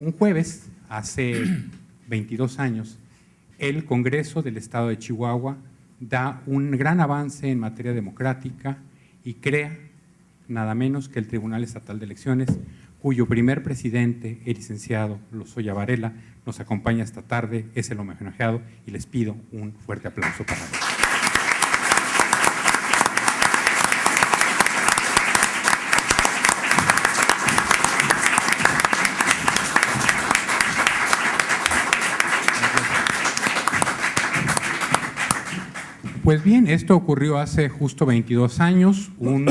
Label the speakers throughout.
Speaker 1: Un jueves, hace 22 años, el Congreso del Estado de Chihuahua da un gran avance en materia democrática y crea nada menos que el Tribunal Estatal de Elecciones, cuyo primer presidente, el licenciado Lozoya Varela, nos acompaña esta tarde, es el homenajeado y les pido un fuerte aplauso para él. Pues bien, esto ocurrió hace justo 22 años, un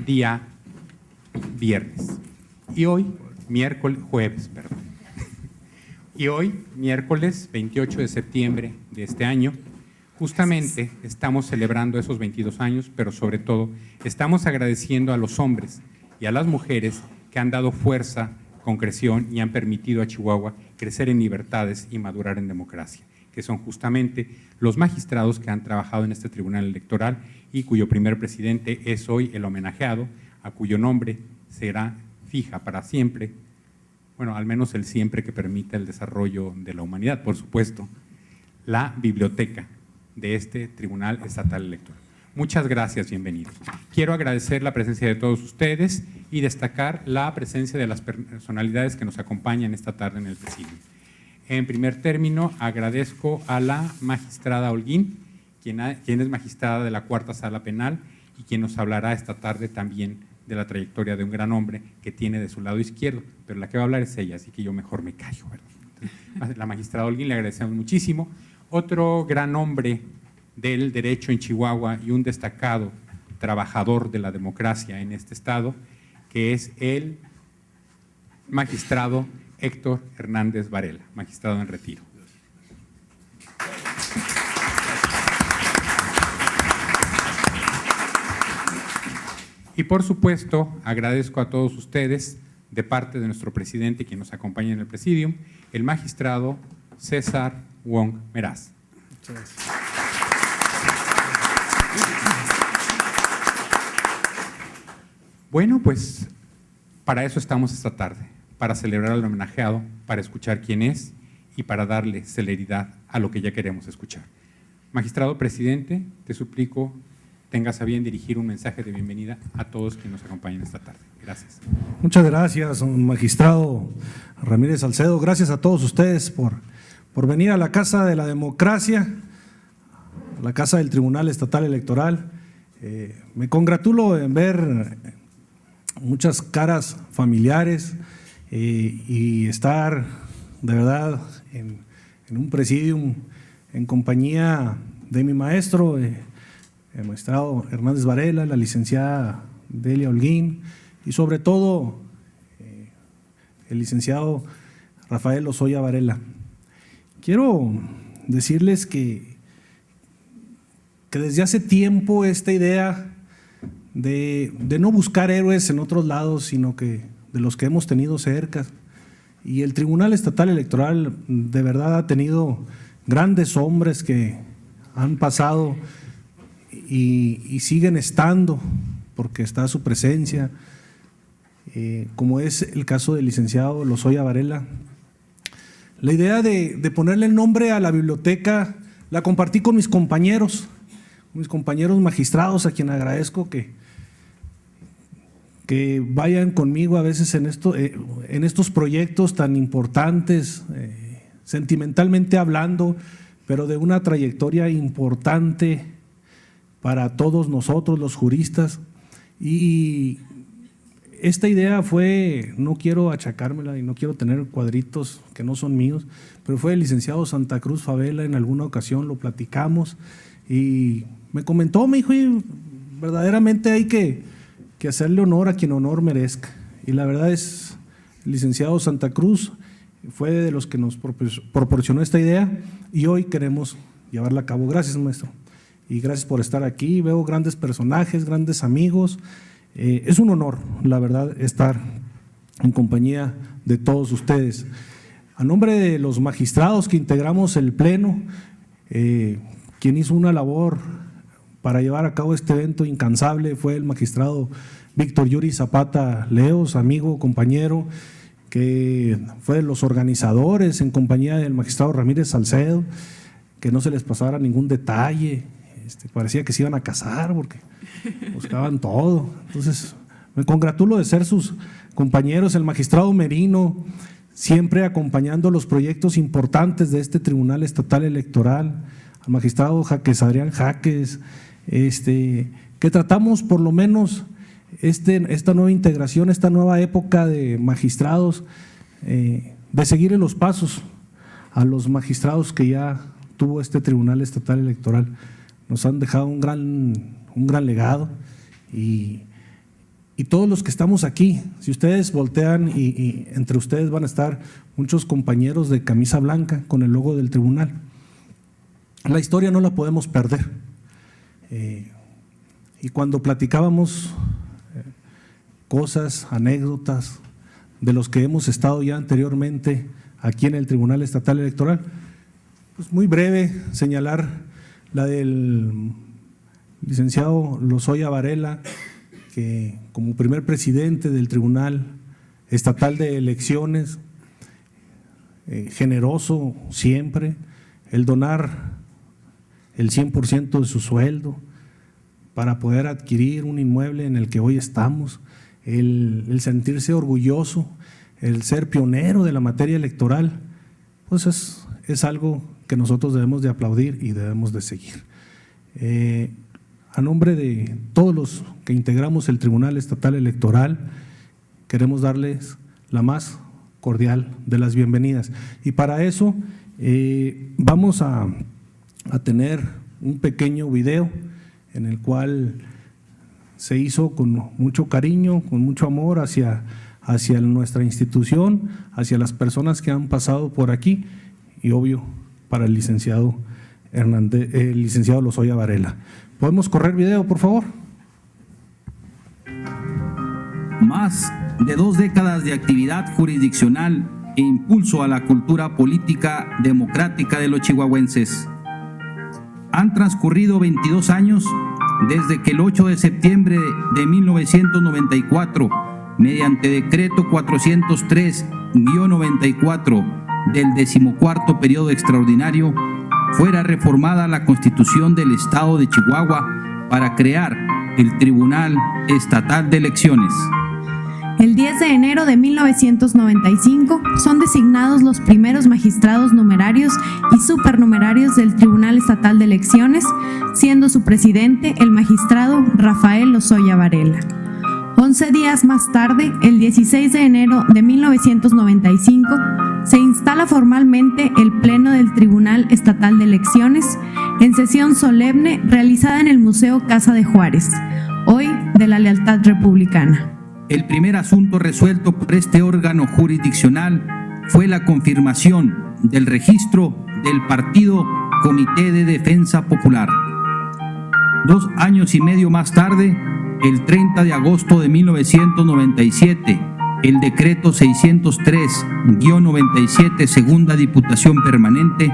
Speaker 1: día viernes. Y hoy, jueves. Y hoy, miércoles 28 de septiembre de este año, justamente estamos celebrando esos 22 años, pero sobre todo estamos agradeciendo a los hombres y a las mujeres que han dado fuerza, concreción y han permitido a Chihuahua crecer en libertades y madurar en democracia, que son justamente los magistrados que han trabajado en este tribunal electoral y cuyo primer presidente es hoy el homenajeado, a cuyo nombre será fija para siempre, bueno, al menos el siempre que permita el desarrollo de la humanidad, por supuesto, la biblioteca de este Tribunal Estatal Electoral. Muchas gracias, bienvenidos. Quiero agradecer la presencia de todos ustedes y destacar la presencia de las personalidades que nos acompañan esta tarde en el presidio. En primer término, agradezco a la magistrada Holguín, quien es magistrada de la Cuarta Sala Penal y quien nos hablará esta tarde también de la trayectoria de un gran hombre que tiene de su lado izquierdo, pero la que va a hablar es ella, así que yo mejor me callo. Entonces, la magistrada Holguín, le agradecemos muchísimo. Otro gran hombre del derecho en Chihuahua y un destacado trabajador de la democracia en este estado, que es el magistrado Héctor Hernández Varela, magistrado en retiro. Y por supuesto, agradezco a todos ustedes, de parte de nuestro presidente, quien nos acompaña en el presidium, el magistrado César Wong Meraz. Muchas gracias. Bueno, pues para eso estamos esta tarde, para celebrar al homenajeado, para escuchar quién es y para darle celeridad a lo que ya queremos escuchar. Magistrado presidente, te suplico tengas a bien dirigir un mensaje de bienvenida a todos quienes nos acompañan esta tarde. Gracias.
Speaker 2: Muchas gracias, magistrado Ramírez Salcedo. Gracias a todos ustedes por venir a la Casa de la Democracia, la Casa del Tribunal Estatal Electoral. Me congratulo en ver muchas caras familiares y estar de verdad en un presidium en compañía de mi maestro, el magistrado Hernández Varela, la licenciada Delia Holguín y sobre todo el licenciado Rafael Lozoya Varela. Quiero decirles que desde hace tiempo esta idea de no buscar héroes en otros lados, sino que de los que hemos tenido cerca, y el Tribunal Estatal Electoral de verdad ha tenido grandes hombres que han pasado y siguen estando, porque está su presencia, como es el caso del licenciado Lozoya Varela. La idea de ponerle el nombre a la biblioteca la compartí con mis compañeros magistrados, a quien agradezco que vayan conmigo a veces en estos proyectos tan importantes, sentimentalmente hablando, pero de una trayectoria importante para todos nosotros los juristas. Y esta idea fue, no quiero achacármela y no quiero tener cuadritos que no son míos, pero fue el licenciado Santa Cruz Favela, en alguna ocasión lo platicamos y me comentó, me dijo, verdaderamente hay que hacerle honor a quien honor merezca. Y la verdad es, el licenciado Santa Cruz fue de los que nos proporcionó esta idea y hoy queremos llevarla a cabo. Gracias, maestro. Y gracias por estar aquí. Veo grandes personajes, grandes amigos. Es un honor, la verdad, estar en compañía de todos ustedes. A nombre de los magistrados que integramos el Pleno, quien hizo una labor para llevar a cabo este evento incansable fue el magistrado Víctor Yuri Zapata Leos, amigo, compañero, que fue de los organizadores en compañía del magistrado Ramírez Salcedo, que no se les pasara ningún detalle, parecía que se iban a casar porque buscaban todo. Entonces, me congratulo de ser sus compañeros, el magistrado Merino, siempre acompañando los proyectos importantes de este Tribunal Estatal Electoral, al magistrado Adrián Jaques, que tratamos por lo menos esta nueva integración, esta nueva época de magistrados, de seguirle los pasos a los magistrados que ya tuvo este Tribunal Estatal Electoral. Nos han dejado un gran legado y todos los que estamos aquí, si ustedes voltean y entre ustedes van a estar muchos compañeros de camisa blanca con el logo del tribunal. La historia no la podemos perder. Y cuando platicábamos cosas, anécdotas de los que hemos estado ya anteriormente aquí en el Tribunal Estatal Electoral, pues muy breve señalar la del licenciado Lozoya Varela, que como primer presidente del Tribunal Estatal de Elecciones, generoso siempre, el donar el 100% de su sueldo para poder adquirir un inmueble en el que hoy estamos, el sentirse orgulloso, el ser pionero de la materia electoral, pues es algo que nosotros debemos de aplaudir y debemos de seguir. A nombre de todos los que integramos el Tribunal Estatal Electoral, queremos darles la más cordial de las bienvenidas. Y para eso vamos a tener un pequeño video en el cual se hizo con mucho cariño, con mucho amor hacia nuestra institución, hacia las personas que han pasado por aquí y obvio para el licenciado Lozoya Varela. ¿Podemos correr video, por favor?
Speaker 3: Más de 2 décadas de actividad jurisdiccional e impulso a la cultura política democrática de los chihuahuenses. Han transcurrido 22 años desde que el 8 de septiembre de 1994, mediante decreto 403-94 del 14º periodo extraordinario, fuera reformada la Constitución del Estado de Chihuahua para crear el Tribunal Estatal de Elecciones.
Speaker 4: El 10 de enero de 1995 son designados los primeros magistrados numerarios y supernumerarios del Tribunal Estatal de Elecciones, siendo su presidente el magistrado Rafael Lozoya Varela. 11 días más tarde, el 16 de enero de 1995, se instala formalmente el Pleno del Tribunal Estatal de Elecciones en sesión solemne realizada en el Museo Casa de Juárez, hoy de la Lealtad Republicana.
Speaker 3: El primer asunto resuelto por este órgano jurisdiccional fue la confirmación del registro del partido Comité de Defensa Popular. 2 años y medio más tarde, el 30 de agosto de 1997, el decreto 603-97, segunda Diputación Permanente,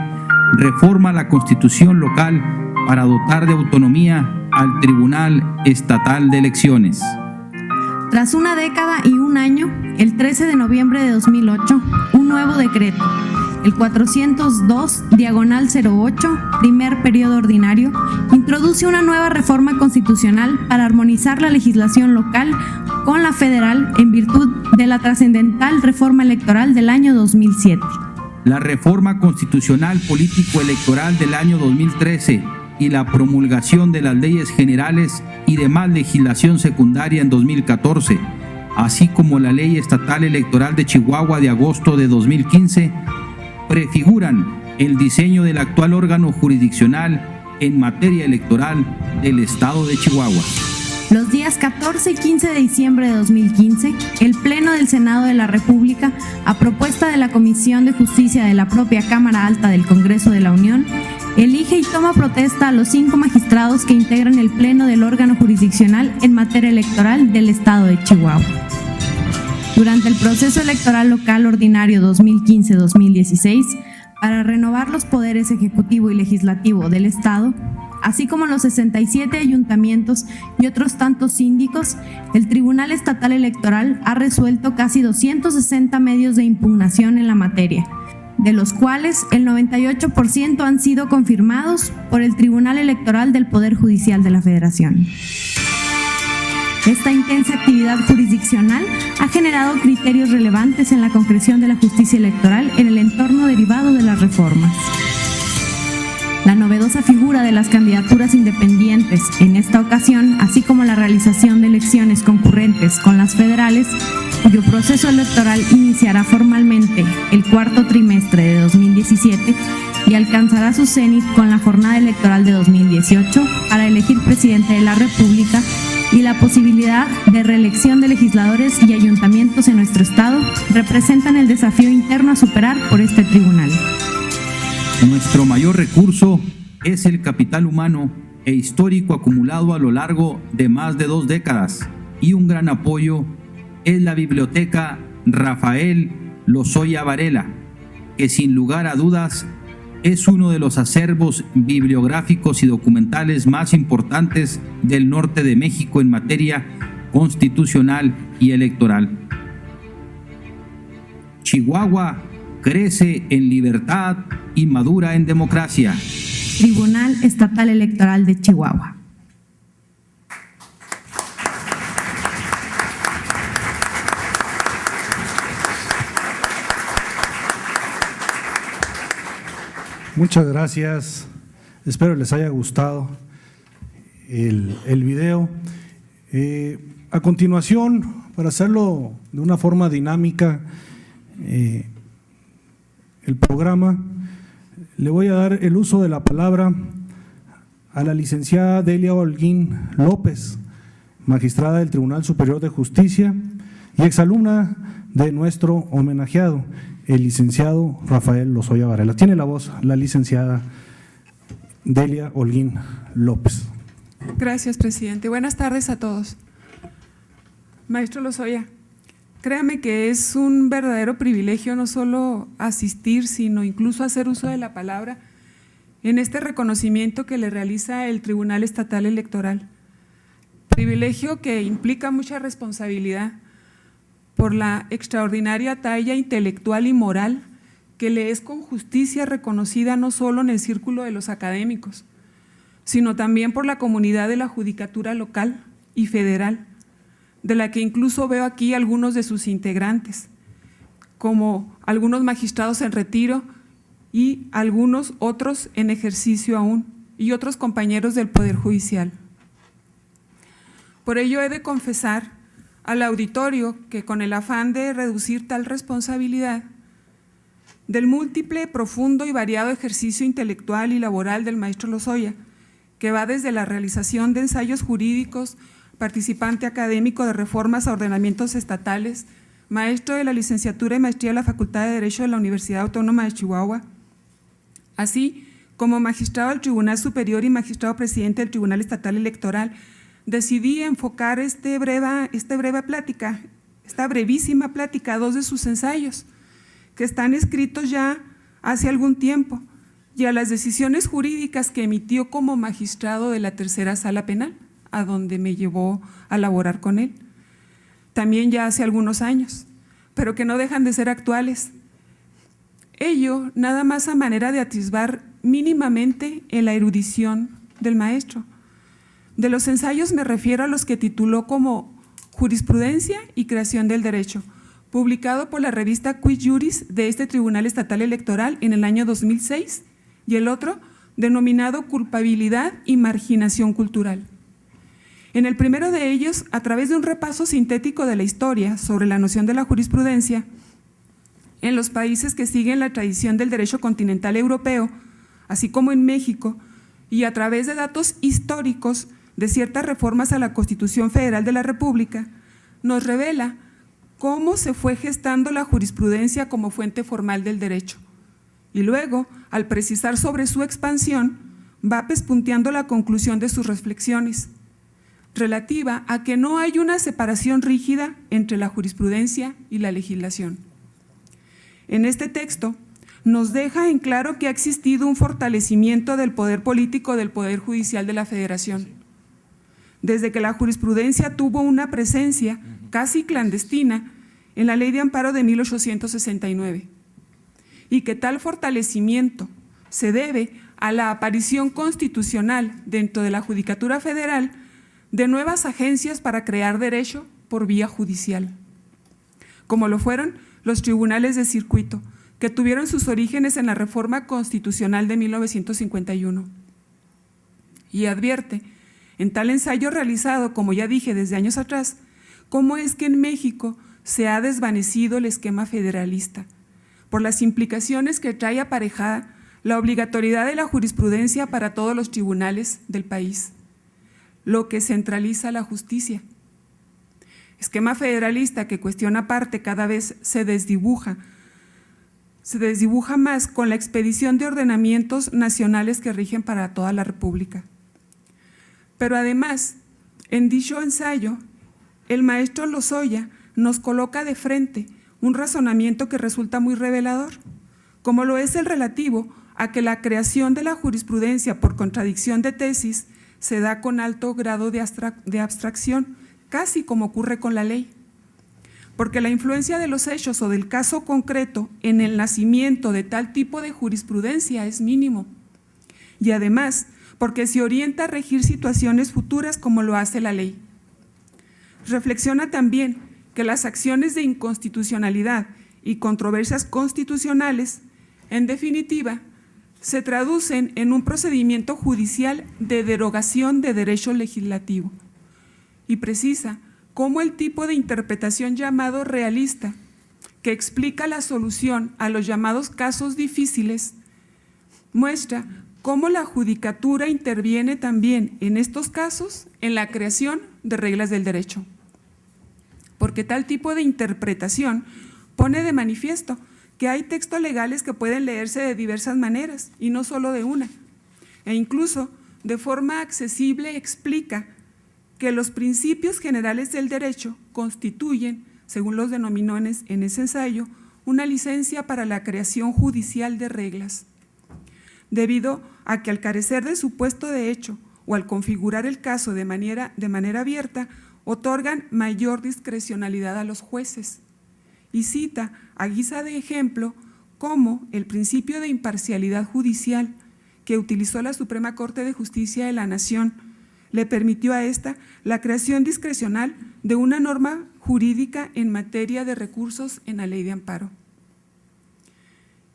Speaker 3: reforma la Constitución local para dotar de autonomía al Tribunal Estatal de Elecciones.
Speaker 4: Tras una década y un año, el 13 de noviembre de 2008, un nuevo decreto, el 402/08, primer periodo ordinario, introduce una nueva reforma constitucional para armonizar la legislación local con la federal en virtud de la trascendental reforma electoral del año 2007.
Speaker 3: La reforma constitucional político-electoral del año 2013 y la promulgación de las leyes generales y demás legislación secundaria en 2014, así como la Ley Estatal Electoral de Chihuahua de agosto de 2015, prefiguran el diseño del actual órgano jurisdiccional en materia electoral del Estado de Chihuahua.
Speaker 4: Los días 14 y 15 de diciembre de 2015, el Pleno del Senado de la República, a propuesta de la Comisión de Justicia de la propia Cámara Alta del Congreso de la Unión, elige y toma protesta a los 5 magistrados que integran el Pleno del órgano jurisdiccional en materia electoral del Estado de Chihuahua. Durante el proceso electoral local ordinario 2015-2016, para renovar los poderes ejecutivo y legislativo del Estado, así como los 67 ayuntamientos y otros tantos síndicos, el Tribunal Estatal Electoral ha resuelto casi 260 medios de impugnación en la materia, de los cuales el 98% han sido confirmados por el Tribunal Electoral del Poder Judicial de la Federación. Esta intensa actividad jurisdiccional ha generado criterios relevantes en la concreción de la justicia electoral en el entorno derivado de las reformas. La novedosa figura de las candidaturas independientes en esta ocasión, así como la realización de elecciones concurrentes con las federales, cuyo proceso electoral iniciará formalmente el cuarto trimestre de 2017 y alcanzará su cenit con la jornada electoral de 2018 para elegir presidente de la República y la posibilidad de reelección de legisladores y ayuntamientos en nuestro estado, representan el desafío interno a superar por este tribunal.
Speaker 3: Nuestro mayor recurso es el capital humano e histórico acumulado a lo largo de más de 2 décadas, y un gran apoyo es la Biblioteca Rafael Lozoya Varela, que sin lugar a dudas es uno de los acervos bibliográficos y documentales más importantes del norte de México en materia constitucional y electoral. Chihuahua crece en libertad y madura en democracia.
Speaker 4: Tribunal Estatal Electoral de Chihuahua.
Speaker 2: Muchas gracias. Espero les haya gustado el video. A continuación, para hacerlo de una forma dinámica, el programa, le voy a dar el uso de la palabra a la licenciada Delia Holguín López, magistrada del Tribunal Superior de Justicia y exalumna de nuestro homenajeado, el licenciado Rafael Lozoya Varela. Tiene la voz la licenciada Delia Holguín López.
Speaker 5: Gracias, presidente. Buenas tardes a todos. Maestro Lozoya, créame que es un verdadero privilegio no solo asistir, sino incluso hacer uso de la palabra en este reconocimiento que le realiza el Tribunal Estatal Electoral. Privilegio que implica mucha responsabilidad por la extraordinaria talla intelectual y moral que le es con justicia reconocida no solo en el círculo de los académicos, sino también por la comunidad de la judicatura local y federal, de la que incluso veo aquí algunos de sus integrantes, como algunos magistrados en retiro y algunos otros en ejercicio aún, y otros compañeros del Poder Judicial. Por ello he de confesar al auditorio que, con el afán de reducir tal responsabilidad, del múltiple, profundo y variado ejercicio intelectual y laboral del maestro Lozoya, que va desde la realización de ensayos jurídicos, participante académico de reformas a ordenamientos estatales, maestro de la licenciatura y maestría de la Facultad de Derecho de la Universidad Autónoma de Chihuahua, así como magistrado del Tribunal Superior y magistrado presidente del Tribunal Estatal Electoral, decidí enfocar esta brevísima plática, 2 de sus ensayos, que están escritos ya hace algún tiempo, y a las decisiones jurídicas que emitió como magistrado de la Tercera Sala Penal, a donde me llevó a laborar con él, también ya hace algunos años, pero que no dejan de ser actuales. Ello nada más a manera de atisbar mínimamente en la erudición del maestro. De los ensayos me refiero a los que tituló como Jurisprudencia y Creación del Derecho, publicado por la revista Quis Juris de este Tribunal Estatal Electoral en el año 2006, y el otro denominado Culpabilidad y Marginación Cultural. En el primero de ellos, a través de un repaso sintético de la historia sobre la noción de la jurisprudencia, en los países que siguen la tradición del derecho continental europeo, así como en México, y a través de datos históricos de ciertas reformas a la Constitución Federal de la República, nos revela cómo se fue gestando la jurisprudencia como fuente formal del derecho. Y luego, al precisar sobre su expansión, va pespunteando la conclusión de sus reflexiones, relativa a que no hay una separación rígida entre la jurisprudencia y la legislación. En este texto nos deja en claro que ha existido un fortalecimiento del poder político del Poder Judicial de la Federación. Desde que la jurisprudencia tuvo una presencia casi clandestina en la Ley de Amparo de 1869, y que tal fortalecimiento se debe a la aparición constitucional dentro de la Judicatura Federal de nuevas agencias para crear derecho por vía judicial, como lo fueron los tribunales de circuito, que tuvieron sus orígenes en la Reforma Constitucional de 1951. Y advierte, en tal ensayo realizado, como ya dije desde años atrás, cómo es que en México se ha desvanecido el esquema federalista, por las implicaciones que trae aparejada la obligatoriedad de la jurisprudencia para todos los tribunales del país, lo que centraliza la justicia. Esquema federalista que, cuestión aparte, cada vez se desdibuja más con la expedición de ordenamientos nacionales que rigen para toda la República. Pero además, en dicho ensayo, el maestro Lozoya nos coloca de frente un razonamiento que resulta muy revelador, como lo es el relativo a que la creación de la jurisprudencia por contradicción de tesis se da con alto grado de abstracción, casi como ocurre con la ley, porque la influencia de los hechos o del caso concreto en el nacimiento de tal tipo de jurisprudencia es mínimo, y además porque se orienta a regir situaciones futuras como lo hace la ley. Reflexiona también que las acciones de inconstitucionalidad y controversias constitucionales, en definitiva, se traducen en un procedimiento judicial de derogación de derecho legislativo, y precisa cómo el tipo de interpretación llamado realista, que explica la solución a los llamados casos difíciles, muestra cómo la judicatura interviene también en estos casos en la creación de reglas del derecho. Porque tal tipo de interpretación pone de manifiesto que hay textos legales que pueden leerse de diversas maneras y no solo de una, e incluso de forma accesible explica que los principios generales del derecho constituyen, según los denominó en ese ensayo, una licencia para la creación judicial de reglas, debido a que al carecer de supuesto de hecho o al configurar el caso de manera abierta, otorgan mayor discrecionalidad a los jueces. Y cita a guisa de ejemplo cómo el principio de imparcialidad judicial que utilizó la Suprema Corte de Justicia de la Nación le permitió a esta la creación discrecional de una norma jurídica en materia de recursos en la Ley de Amparo.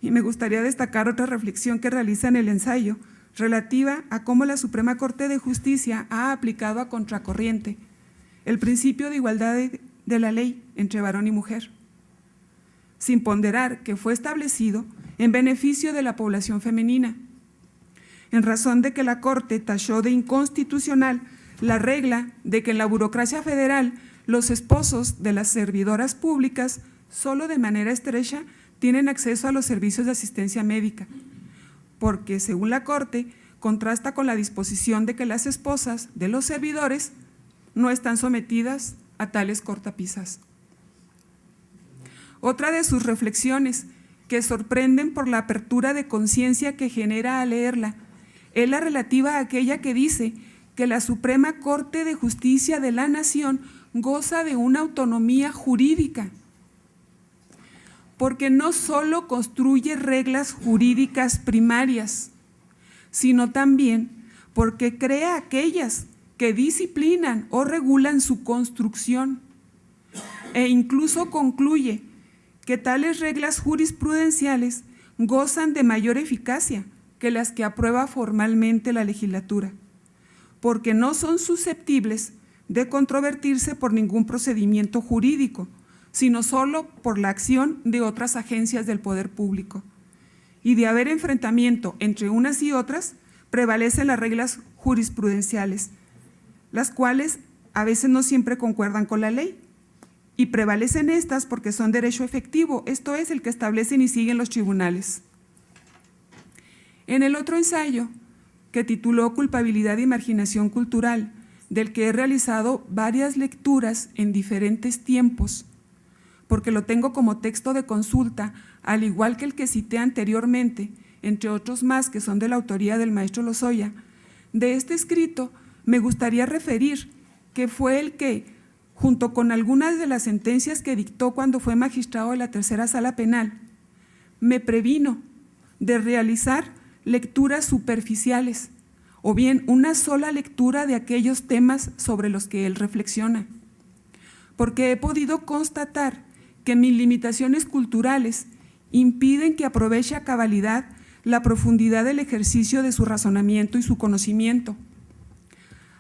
Speaker 5: Y me gustaría destacar otra reflexión que realiza en el ensayo, relativa a cómo la Suprema Corte de Justicia ha aplicado a contracorriente el principio de igualdad de la ley entre varón y mujer, sin ponderar que fue establecido en beneficio de la población femenina, en razón de que la Corte tachó de inconstitucional la regla de que en la burocracia federal los esposos de las servidoras públicas solo de manera estrecha tienen acceso a los servicios de asistencia médica, porque según la Corte contrasta con la disposición de que las esposas de los servidores no están sometidas a tales cortapisas. Otra de sus reflexiones, que sorprenden por la apertura de conciencia que genera al leerla, es la relativa a aquella que dice que la Suprema Corte de Justicia de la Nación goza de una autonomía jurídica, porque no solo construye reglas jurídicas primarias, sino también porque crea aquellas que disciplinan o regulan su construcción, e incluso concluye que tales reglas jurisprudenciales gozan de mayor eficacia que las que aprueba formalmente la legislatura, porque no son susceptibles de controvertirse por ningún procedimiento jurídico, sino solo por la acción de otras agencias del poder público. Y de haber enfrentamiento entre unas y otras, prevalecen las reglas jurisprudenciales, las cuales a veces no siempre concuerdan con la ley, y prevalecen estas porque son derecho efectivo, esto es, el que establecen y siguen los tribunales. En el otro ensayo, que tituló Culpabilidad y Marginación Cultural, del que he realizado varias lecturas en diferentes tiempos, porque lo tengo como texto de consulta, al igual que el que cité anteriormente, entre otros más que son de la autoría del maestro Lozoya. De este escrito me gustaría referir que fue el que, junto con algunas de las sentencias que dictó cuando fue magistrado de la Tercera Sala Penal, me previno de realizar lecturas superficiales o bien una sola lectura de aquellos temas sobre los que él reflexiona, porque he podido constatar que mis limitaciones culturales impiden que aproveche a cabalidad la profundidad del ejercicio de su razonamiento y su conocimiento.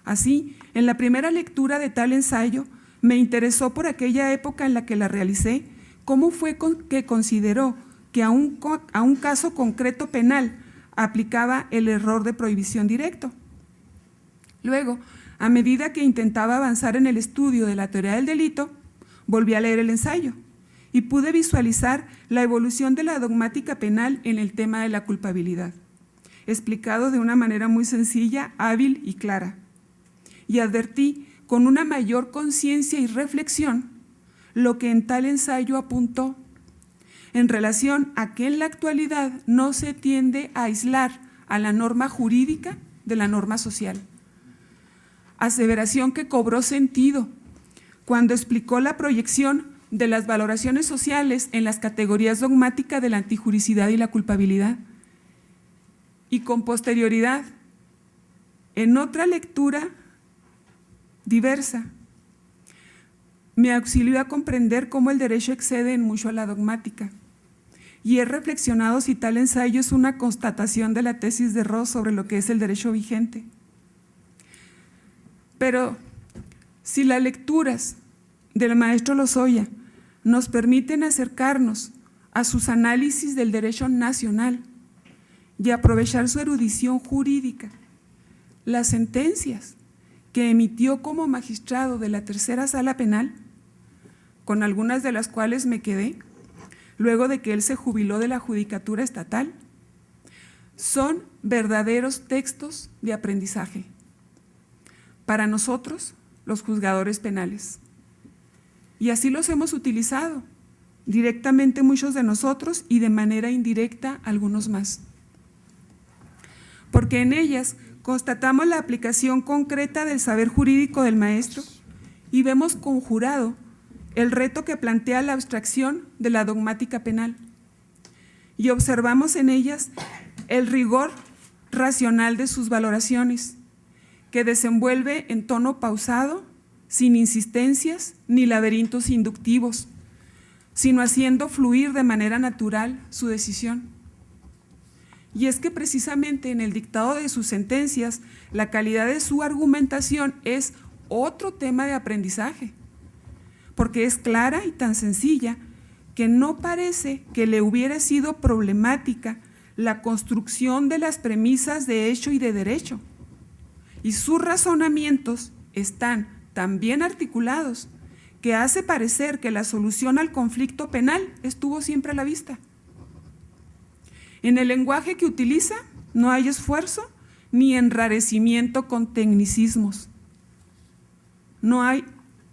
Speaker 5: Así, en la primera lectura de tal ensayo, me interesó por aquella época en la que la realicé, cómo fue que consideró que a un caso concreto penal aplicaba el error de prohibición directo. Luego, a medida que intentaba avanzar en el estudio de la teoría del delito, volví a leer el ensayo y pude visualizar la evolución de la dogmática penal en el tema de la culpabilidad, explicado de una manera muy sencilla, hábil y clara. Y advertí con una mayor conciencia y reflexión lo que en tal ensayo apuntó, en relación a que en la actualidad no se tiende a aislar a la norma jurídica de la norma social. Aseveración que cobró sentido cuando explicó la proyección de las valoraciones sociales en las categorías dogmáticas de la antijuricidad y la culpabilidad. Y con posterioridad, en otra lectura diversa, me auxilió a comprender cómo el derecho excede en mucho a la dogmática. Y he reflexionado si tal ensayo es una constatación de la tesis de Ross sobre lo que es el derecho vigente. Pero si las lecturas del maestro Lozoya nos permiten acercarnos a sus análisis del derecho nacional y aprovechar su erudición jurídica, las sentencias que emitió como magistrado de la Tercera Sala Penal, con algunas de las cuales me quedé, luego de que él se jubiló de la judicatura estatal, son verdaderos textos de aprendizaje para nosotros, los juzgadores penales. Y así los hemos utilizado, directamente muchos de nosotros y de manera indirecta algunos más. Porque en ellas constatamos la aplicación concreta del saber jurídico del maestro y vemos conjurado el reto que plantea la abstracción de la dogmática penal. Y observamos en ellas el rigor racional de sus valoraciones, que desenvuelve en tono pausado, sin insistencias ni laberintos inductivos, sino haciendo fluir de manera natural su decisión. Y es que precisamente en el dictado de sus sentencias, la calidad de su argumentación es otro tema de aprendizaje, porque es clara y tan sencilla que no parece que le hubiera sido problemática la construcción de las premisas de hecho y de derecho. Y sus razonamientos están tan bien articulados que hace parecer que la solución al conflicto penal estuvo siempre a la vista. En el lenguaje que utiliza no hay esfuerzo ni enrarecimiento con tecnicismos. No hay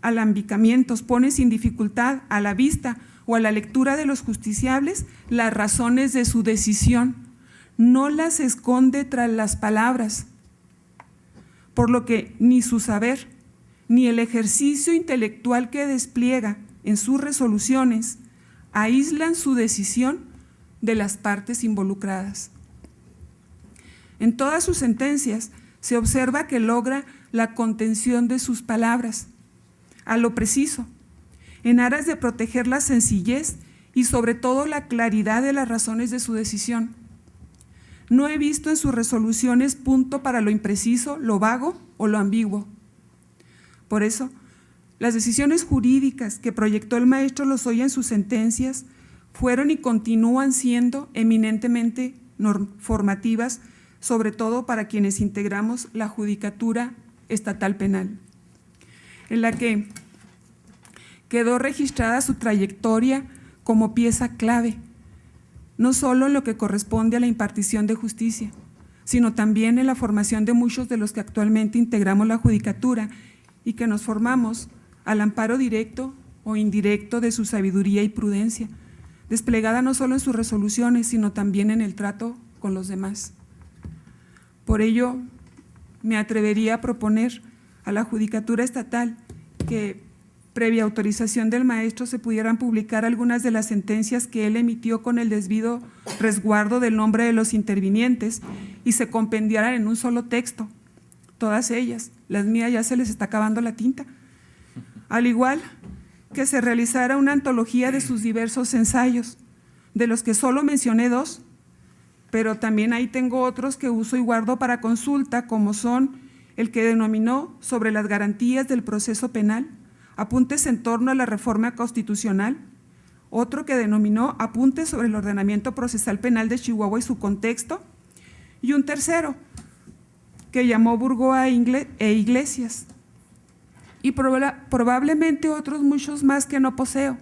Speaker 5: alambicamientos, pone sin dificultad a la vista o a la lectura de los justiciables las razones de su decisión, no las esconde tras las palabras, por lo que ni su saber ni el ejercicio intelectual que despliega en sus resoluciones aíslan su decisión de las partes involucradas. En todas sus sentencias se observa que logra la contención de sus palabras, a lo preciso, en aras de proteger la sencillez y sobre todo la claridad de las razones de su decisión. No he visto en sus resoluciones punto para lo impreciso, lo vago o lo ambiguo. Por eso, las decisiones jurídicas que proyectó el maestro Lozoya en sus sentencias fueron y continúan siendo eminentemente formativas, sobre todo para quienes integramos la Judicatura Estatal Penal, en la que quedó registrada su trayectoria como pieza clave, no solo en lo que corresponde a la impartición de justicia, sino también en la formación de muchos de los que actualmente integramos la Judicatura y que nos formamos al amparo directo o indirecto de su sabiduría y prudencia, desplegada no solo en sus resoluciones, sino también en el trato con los demás. Por ello, me atrevería a proponer a la Judicatura Estatal que, previa autorización del maestro, se pudieran publicar algunas de las sentencias que él emitió con el debido resguardo del nombre de los intervinientes y se compendiaran en un solo texto, todas ellas. Las mías ya se les está acabando la tinta. Al igual que se realizara una antología de sus diversos ensayos, de los que solo mencioné 2, pero también ahí tengo otros que uso y guardo para consulta, como son el que denominó sobre las garantías del proceso penal, apuntes en torno a la reforma constitucional, otro que denominó apuntes sobre el ordenamiento procesal penal de Chihuahua y su contexto, y un tercero que llamó Burgoa e Iglesias, y probablemente otros muchos más que no poseo,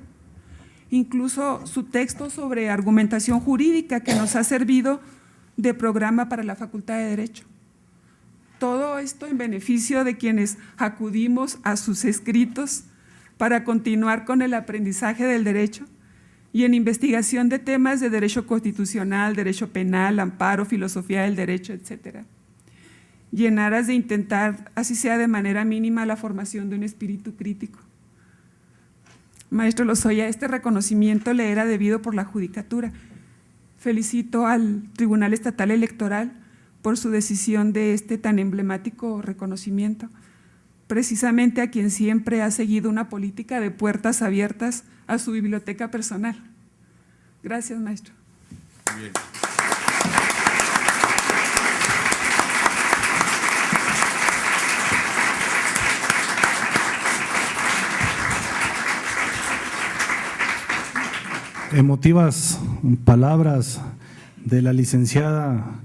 Speaker 5: incluso su texto sobre argumentación jurídica que nos ha servido de programa para la Facultad de Derecho. Todo esto en beneficio de quienes acudimos a sus escritos para continuar con el aprendizaje del derecho y en investigación de temas de derecho constitucional, derecho penal, amparo, filosofía del derecho, etcétera. Y en aras de intentar, así sea de manera mínima, la formación de un espíritu crítico. Maestro Lozoya, este reconocimiento le era debido por la Judicatura. Felicito al Tribunal Estatal Electoral por su decisión de este tan emblemático reconocimiento, precisamente a quien siempre ha seguido una política de puertas abiertas a su biblioteca personal. Gracias, maestro.
Speaker 6: Bien.
Speaker 2: Emotivas palabras de la licenciada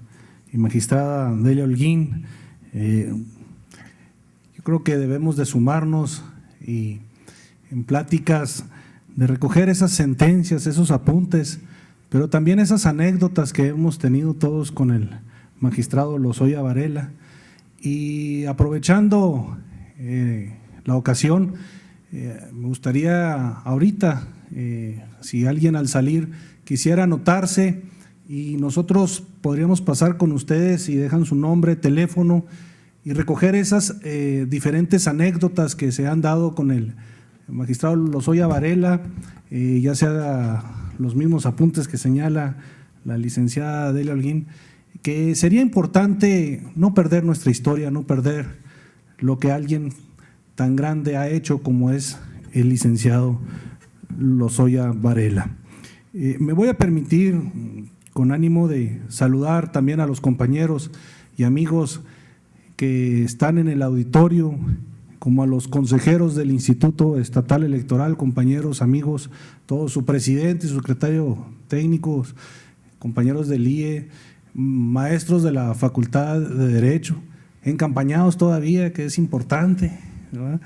Speaker 2: y magistrada Delia Holguín. Yo creo que debemos de sumarnos y en pláticas de recoger esas sentencias, esos apuntes, pero también esas anécdotas que hemos tenido todos con el magistrado Lozoya Varela. Y aprovechando la ocasión, me gustaría ahorita, si alguien al salir quisiera anotarse, y nosotros podríamos pasar con ustedes y dejan su nombre, teléfono y recoger esas diferentes anécdotas que se han dado con el magistrado Lozoya Varela, ya sea los mismos apuntes que señala la licenciada Delia Holguín, que sería importante no perder nuestra historia, no perder lo que alguien tan grande ha hecho como es el licenciado Lozoya Varela. Me voy a permitir, con ánimo de saludar también a los compañeros y amigos que están en el auditorio, como a los consejeros del Instituto Estatal Electoral, compañeros, amigos, todos, su presidente y su secretario técnico, compañeros del IE, maestros de la Facultad de Derecho, encampañados todavía, que es importante, ¿verdad?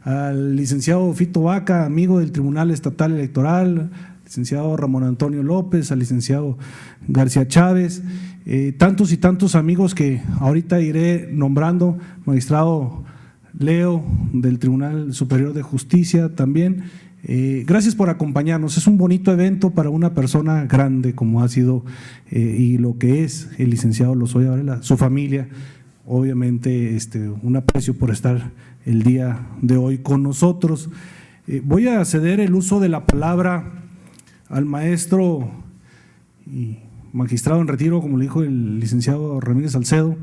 Speaker 2: Al licenciado Fito Vaca, amigo del Tribunal Estatal Electoral, licenciado Ramón Antonio López, al licenciado García Chávez, tantos y tantos amigos que ahorita iré nombrando, magistrado Leo del Tribunal Superior de Justicia también. Gracias por acompañarnos. Es un bonito evento para una persona grande como ha sido y lo que es el licenciado Lozoya Varela, su familia. Obviamente un aprecio por estar el día de hoy con nosotros. Voy a ceder el uso de la palabra al maestro y magistrado en retiro, como le dijo el licenciado Ramírez Salcedo,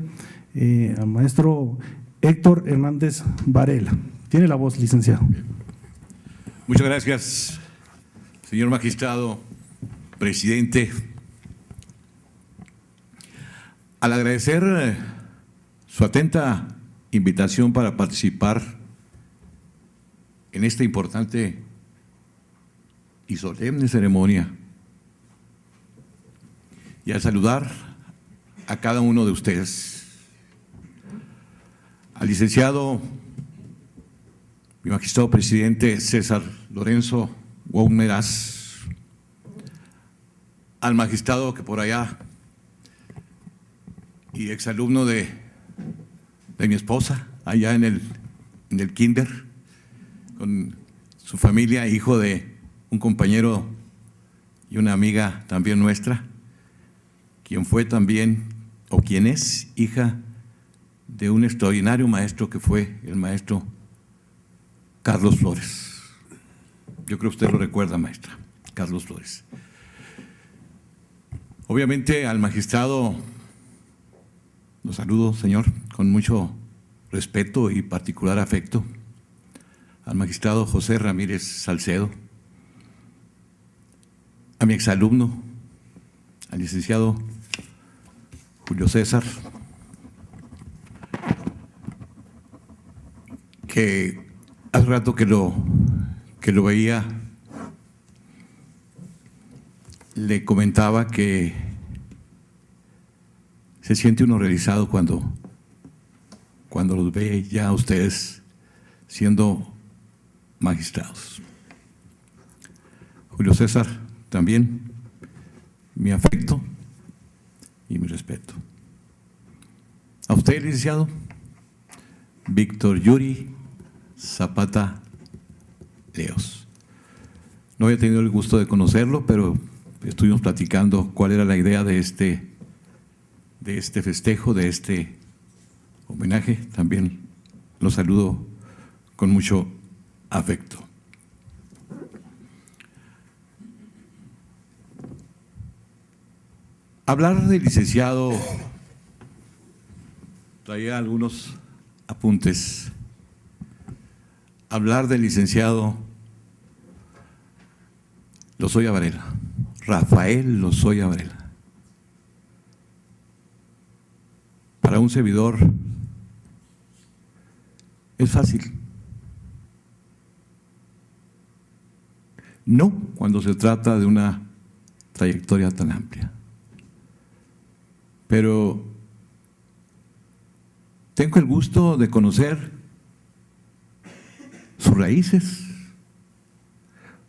Speaker 2: al maestro Héctor Hernández Varela. Tiene la voz, licenciado.
Speaker 6: Muchas gracias, señor magistrado, presidente. Al agradecer su atenta invitación para participar en esta importante y solemne ceremonia, y al saludar a cada uno de ustedes, al licenciado mi magistrado presidente César Lorenzo Guaumeraz, al magistrado que por allá y exalumno de mi esposa, allá en el kinder, con su familia, hijo de un compañero y una amiga también nuestra, quien fue también, o quien es hija de un extraordinario maestro que fue el maestro Carlos Flores. Yo creo que usted lo recuerda, maestra, Carlos Flores. Obviamente al magistrado lo saludo, señor, con mucho respeto y particular afecto. Al magistrado José Ramírez Salcedo, a mi exalumno, al licenciado Julio César, que hace rato que lo veía, le comentaba que se siente uno realizado cuando los ve ya ustedes siendo magistrados. Julio César, también mi afecto y mi respeto. A usted, licenciado Víctor Yuri Zapata Leos. No había tenido el gusto de conocerlo, pero estuvimos platicando cuál era la idea de este festejo, de este homenaje. También lo saludo con mucho afecto. Hablar del licenciado, traía algunos apuntes. Hablar del licenciado Lozoya Varela, Rafael Lozoya Varela. Para un servidor es fácil. No cuando se trata de una trayectoria tan amplia. Pero tengo el gusto de conocer sus raíces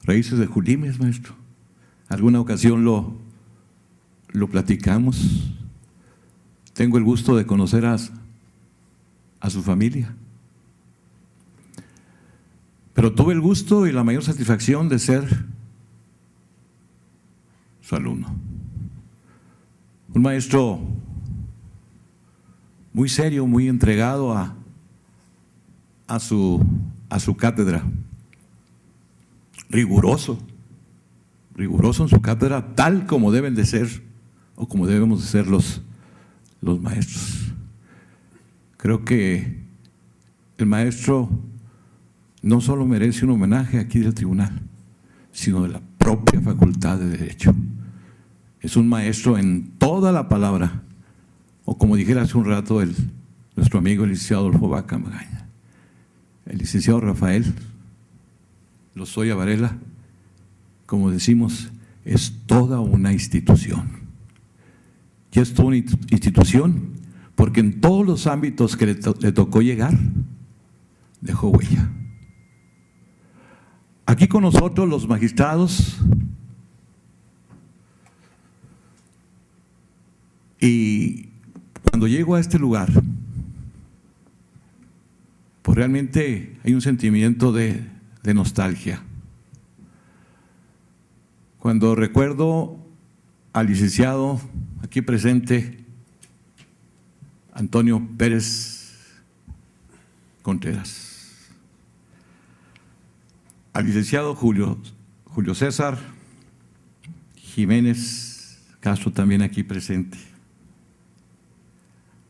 Speaker 6: de Julimes, maestro. Alguna ocasión lo platicamos. Tengo el gusto de conocer a su familia. Pero tuve el gusto y la mayor satisfacción de ser su alumno. Un maestro muy serio, muy entregado a su cátedra, riguroso en su cátedra, tal como deben de ser o como debemos de ser los maestros. Creo que el maestro no solo merece un homenaje aquí del tribunal, sino de la propia Facultad de Derecho. Es un maestro en toda la palabra, o como dijera hace un rato nuestro amigo el licenciado Adolfo Vaca Magaña, el licenciado Rafael Lozoya Varela, como decimos, es toda una institución. Y es toda una institución porque en todos los ámbitos que le tocó llegar, dejó huella. Aquí con nosotros los magistrados, y cuando llego a este lugar, pues realmente hay un sentimiento de nostalgia. Cuando recuerdo al licenciado aquí presente, Antonio Pérez Contreras, al licenciado Julio César Jiménez Castro, también aquí presente,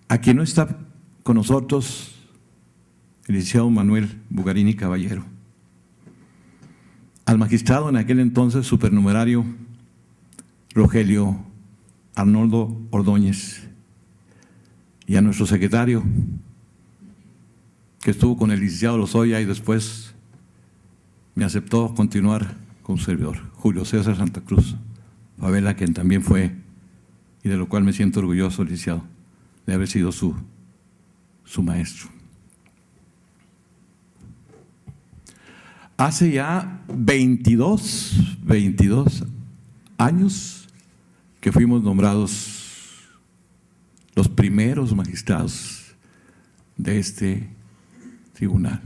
Speaker 6: a quien no está con nosotros, el licenciado Manuel Bugarini Caballero, al magistrado en aquel entonces supernumerario Rogelio Arnoldo Ordóñez, y a nuestro secretario que estuvo con el licenciado Lozoya y después me aceptó continuar con su servidor, Julio César Santa Cruz Favela, quien también fue, y de lo cual me siento orgulloso, licenciado, de haber sido su maestro. Hace ya 22 años que fuimos nombrados los primeros magistrados de este tribunal.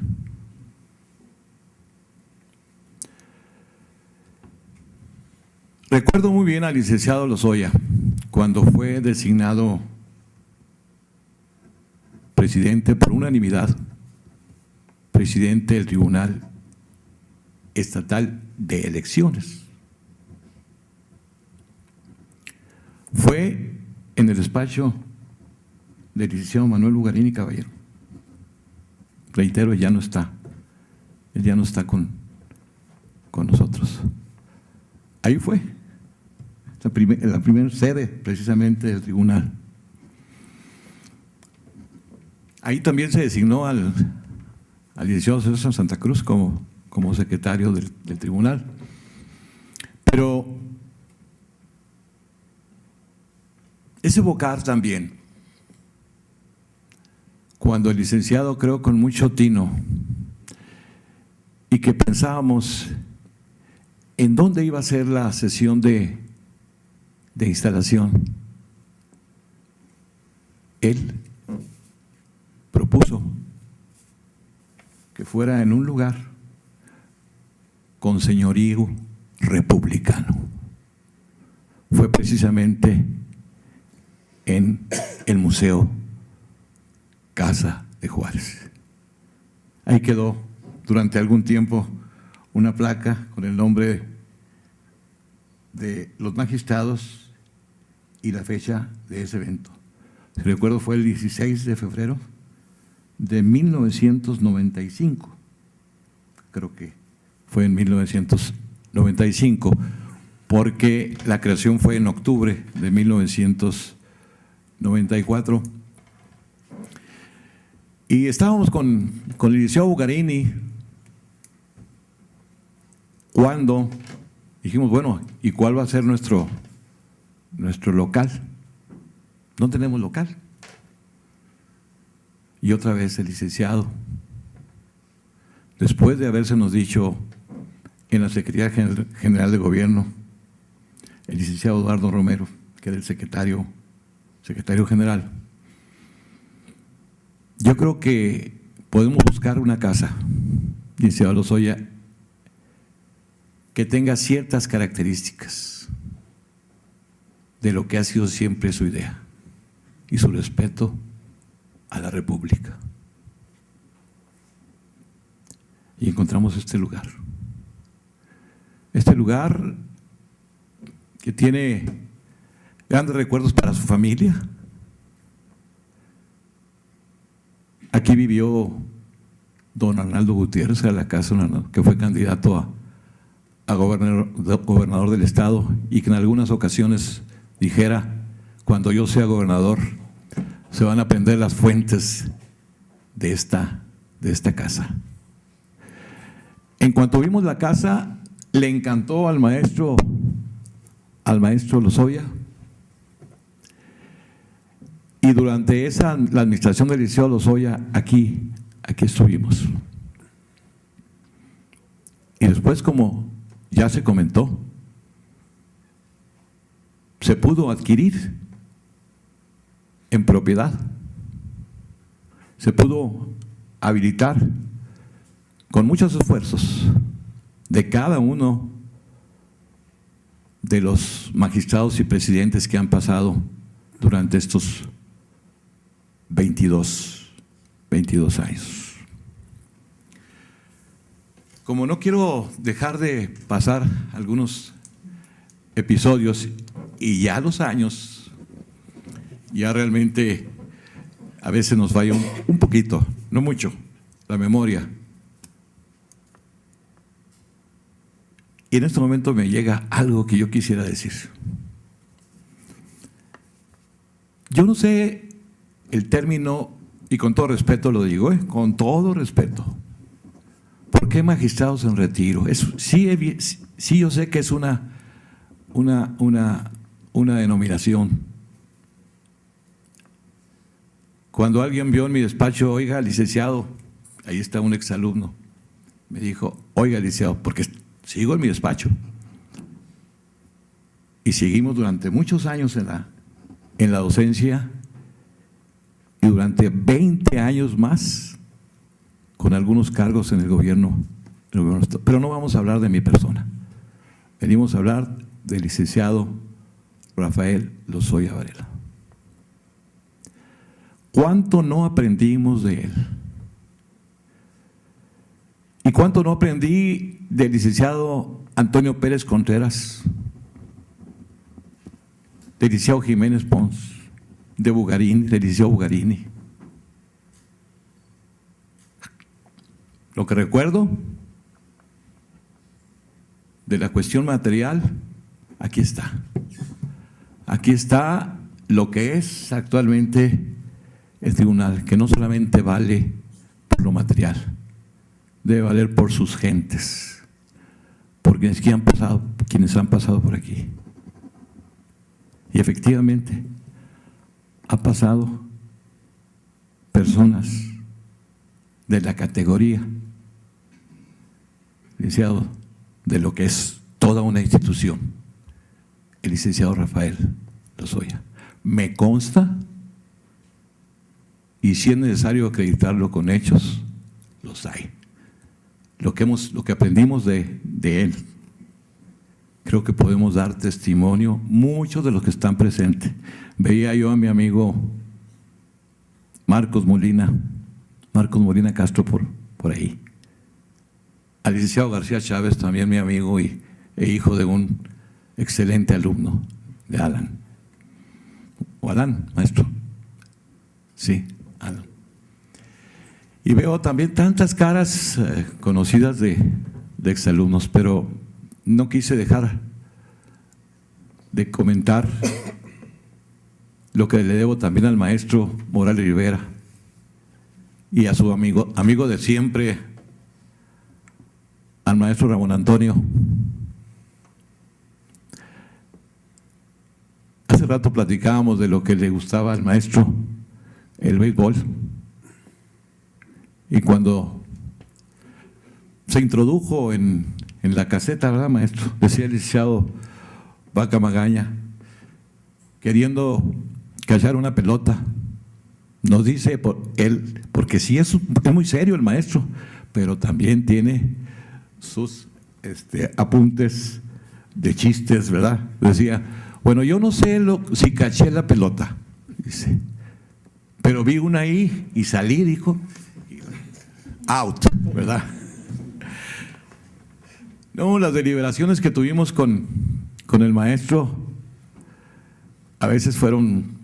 Speaker 6: Recuerdo muy bien al licenciado Lozoya cuando fue designado presidente por unanimidad, presidente del Tribunal Estatal de Elecciones. Fue en el despacho del licenciado Manuel Bugarini Caballero. Reitero, ya no está. Él ya no está con nosotros. Ahí fue, la primera sede precisamente del tribunal. Ahí también se designó al licenciado César Santa Cruz como secretario del tribunal. Pero es evocar también cuando el licenciado, creo con mucho tino, y que pensábamos en dónde iba a ser la sesión de instalación. Él propuso que fuera en un lugar con señorío republicano. Fue precisamente en el Museo Casa de Juárez. Ahí quedó durante algún tiempo una placa con el nombre de los magistrados y la fecha de ese evento. Si recuerdo, fue el 16 de febrero de 1995. Creo que fue en 1995, porque la creación fue en octubre de 1994. Y estábamos con el licenciado Bugarini cuando dijimos, bueno, ¿y cuál va a ser nuestro local? No tenemos local. Y otra vez el licenciado, después de habérsenos dicho en la Secretaría General de Gobierno, el licenciado Eduardo Romero, que era el secretario general, yo creo que podemos buscar una casa, licenciado Lozoya, que tenga ciertas características de lo que ha sido siempre su idea y su respeto a la República. Y encontramos este lugar. Este lugar que tiene grandes recuerdos para su familia. Aquí vivió don Arnaldo Gutiérrez, a la casa que fue candidato a gobernador del estado, y que en algunas ocasiones dijera: cuando yo sea gobernador se van a prender las fuentes de esta casa. En cuanto vimos la casa, le encantó al maestro Lozoya, y durante la administración del licenciado Lozoya aquí estuvimos. Y después, como ya se comentó, se pudo adquirir en propiedad, se pudo habilitar con muchos esfuerzos de cada uno de los magistrados y presidentes que han pasado durante estos 22 años. Como no quiero dejar de pasar algunos episodios, y ya los años, ya realmente a veces nos falla un poquito, no mucho, la memoria. Y en este momento me llega algo que yo quisiera decir. Yo no sé el término, y con todo respeto lo digo, con todo respeto, ¿por qué magistrados en retiro? Sí, yo sé que es una denominación. Cuando alguien vio en mi despacho: oiga, licenciado, ahí está un exalumno, me dijo: oiga, licenciado, porque sigo en mi despacho. Y seguimos durante muchos años en la docencia, y durante 20 años más con algunos cargos en el gobierno. Pero no vamos a hablar de mi persona. Venimos a hablar del licenciado Rafael Lozoya Varela. ¿Cuánto no aprendimos de él? ¿Y cuánto no aprendí del licenciado Antonio Pérez Contreras, del licenciado Jiménez Pons, de Bugarini, del licenciado Bugarini? Lo que recuerdo de la cuestión material, aquí está. Aquí está lo que es actualmente el tribunal, que no solamente vale por lo material, debe valer por sus gentes, por quienes han pasado por aquí. Y efectivamente, ha pasado personas de la categoría, licenciado, de lo que es toda una institución, el licenciado Rafael Lozoya. Me consta, y si es necesario acreditarlo con hechos, los hay. Lo que aprendimos de él, creo que podemos dar testimonio, muchos de los que están presentes. Veía yo a mi amigo Marcos Molina Castro por ahí. Al licenciado García Chávez, también mi amigo e hijo de un excelente alumno de Alan. ¿O Alan, maestro? Sí, Alan. Y veo también tantas caras conocidas de exalumnos, pero no quise dejar de comentar lo que le debo también al maestro Morales Rivera y a su amigo de siempre, al maestro Ramón Antonio. Hace rato platicábamos de lo que le gustaba al maestro, el béisbol. Y cuando se introdujo en la caseta, ¿verdad, maestro? Decía el licenciado Vaca Magaña, queriendo cachar una pelota. Nos dice porque sí es muy serio el maestro, pero también tiene sus apuntes de chistes, ¿verdad? Decía, bueno, yo no sé si caché la pelota, dice, pero vi una ahí y salí, dijo, out, ¿verdad? No, las deliberaciones que tuvimos con el maestro a veces fueron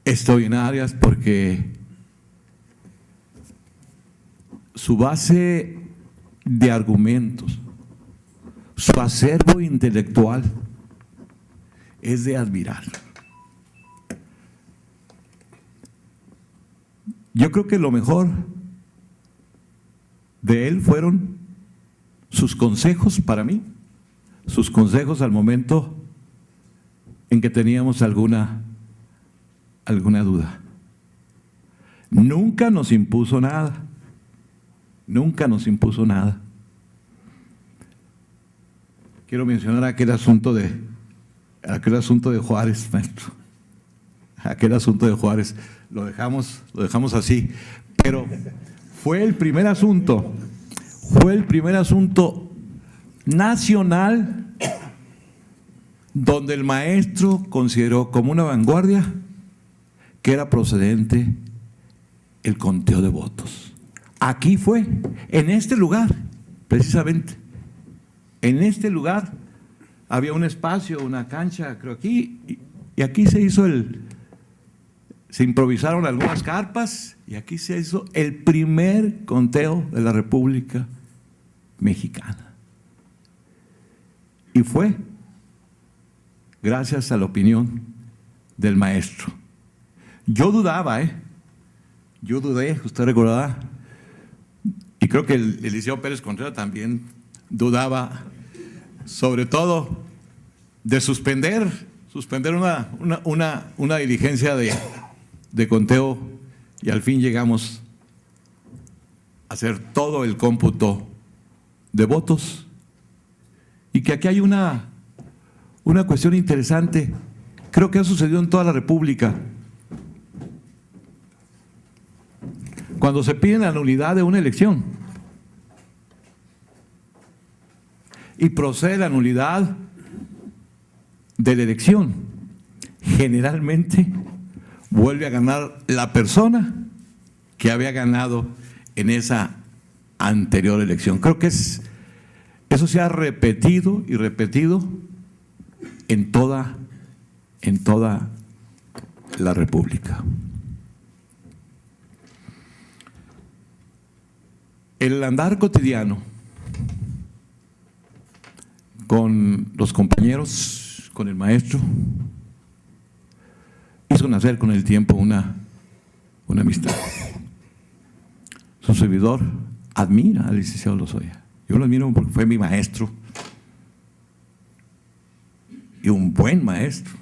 Speaker 6: extraordinarias porque su base de argumentos, su acervo intelectual es de admirar. Yo creo que lo mejor de él fueron sus consejos para mí, sus consejos al momento en que teníamos alguna duda. Nunca nos impuso nada, nunca nos impuso nada. Quiero mencionar aquel asunto de Juárez, maestro. Aquel asunto de Juárez, lo dejamos así, pero fue el primer asunto nacional donde el maestro consideró como una vanguardia que era procedente el conteo de votos. Aquí fue, en este lugar, precisamente, en este lugar había un espacio, una cancha, creo aquí, y aquí se improvisaron algunas carpas y aquí se hizo el primer conteo de la República Mexicana. Y fue gracias a la opinión del maestro. Yo dudaba, yo dudé, usted recordará, y creo que el licenciado Pérez Contreras también dudaba, sobre todo de suspender una diligencia de conteo, y al fin llegamos a hacer todo el cómputo de votos. Y que aquí hay una cuestión interesante, creo que ha sucedido en toda la República. Cuando se pide la nulidad de una elección y procede la nulidad de la elección, generalmente vuelve a ganar la persona que había ganado en esa anterior elección. Creo que eso se ha repetido y repetido en toda la República. El andar cotidiano con los compañeros, con el maestro, hizo nacer con el tiempo una amistad. Su servidor admira al licenciado Lozoya. Yo lo admiro porque fue mi maestro y un buen maestro.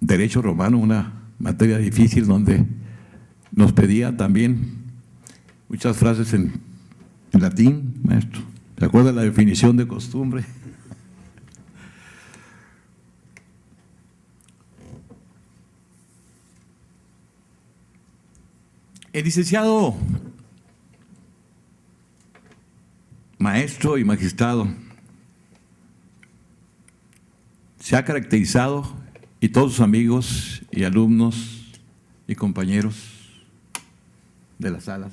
Speaker 6: Derecho romano, una materia difícil donde nos pedía también muchas frases en latín, maestro. ¿Se acuerda la definición de costumbre? El licenciado, maestro y magistrado, se ha caracterizado, y todos sus amigos y alumnos y compañeros de la sala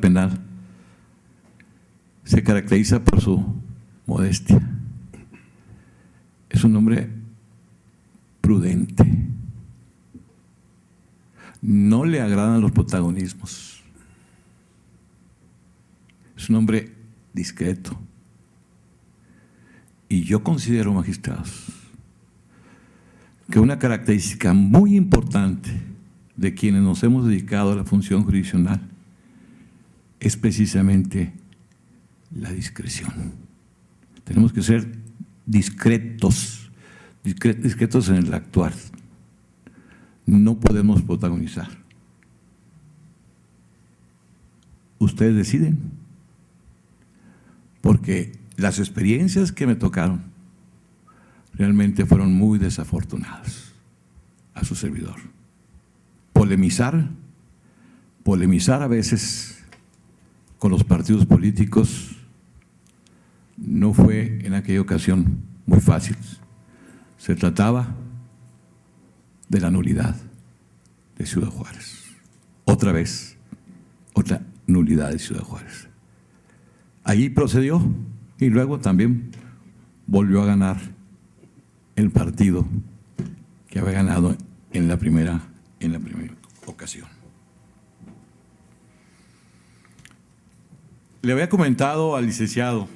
Speaker 6: penal, se caracteriza por su modestia. Es un hombre prudente. No le agradan los protagonismos. Es un hombre discreto. Y yo considero, magistrados, que una característica muy importante de quienes nos hemos dedicado a la función jurisdiccional es precisamente la discreción. Tenemos que ser discretos en el actuar. No podemos protagonizar. Ustedes deciden, porque las experiencias que me tocaron realmente fueron muy desafortunadas a su servidor. Polemizar a veces con los partidos políticos no fue en aquella ocasión muy fácil. Se trataba de la nulidad de Ciudad Juárez. Otra vez, otra nulidad de Ciudad Juárez. Allí procedió y luego también volvió a ganar el partido que había ganado en la primera ocasión. Le había comentado al licenciado,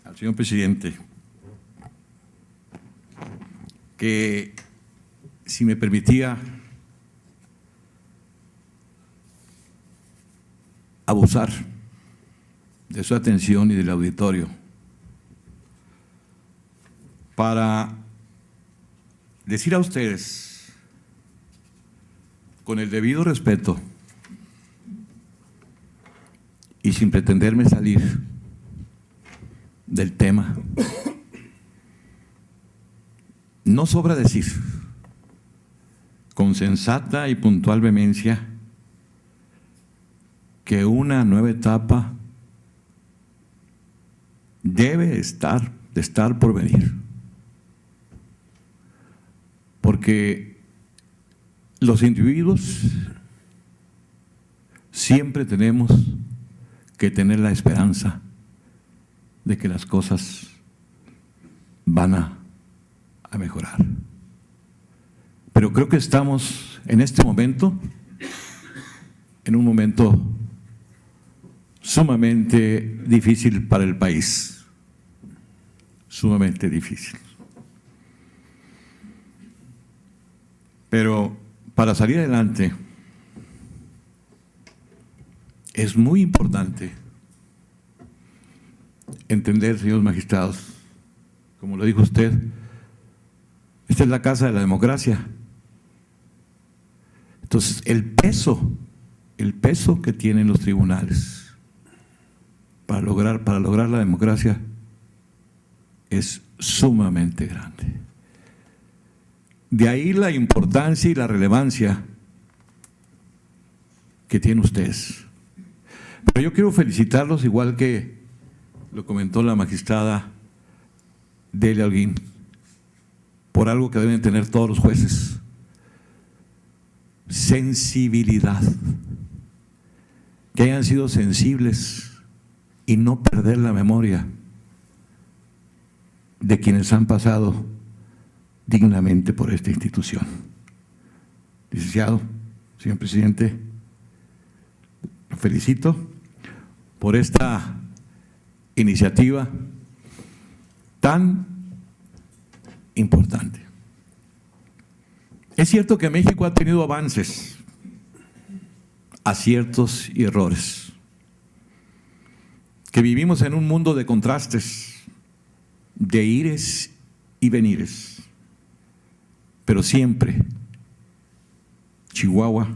Speaker 6: al señor presidente, que si me permitía abusar de su atención y del auditorio para decir a ustedes, con el debido respeto y sin pretenderme salir del tema, no sobra decir, con sensata y puntual vehemencia, que una nueva etapa debe estar por venir. Porque los individuos siempre tenemos que tener la esperanza de que las cosas van a mejorar. Pero creo que estamos en este momento, en un momento sumamente difícil para el país, sumamente difícil. Pero para salir adelante es muy importante entender, señores magistrados, como lo dijo usted, esta es la casa de la democracia. Entonces, el peso que tienen los tribunales para lograr la democracia es sumamente grande. De ahí la importancia y la relevancia que tienen ustedes. Pero yo quiero felicitarlos, igual que lo comentó la magistrada dele a alguien por algo que deben tener todos los jueces: sensibilidad, que hayan sido sensibles y no perder la memoria de quienes han pasado dignamente por esta institución. Licenciado, señor presidente, lo felicito por esta iniciativa tan importante. Es cierto que México ha tenido avances, aciertos y errores, que vivimos en un mundo de contrastes, de ires y venires, pero siempre Chihuahua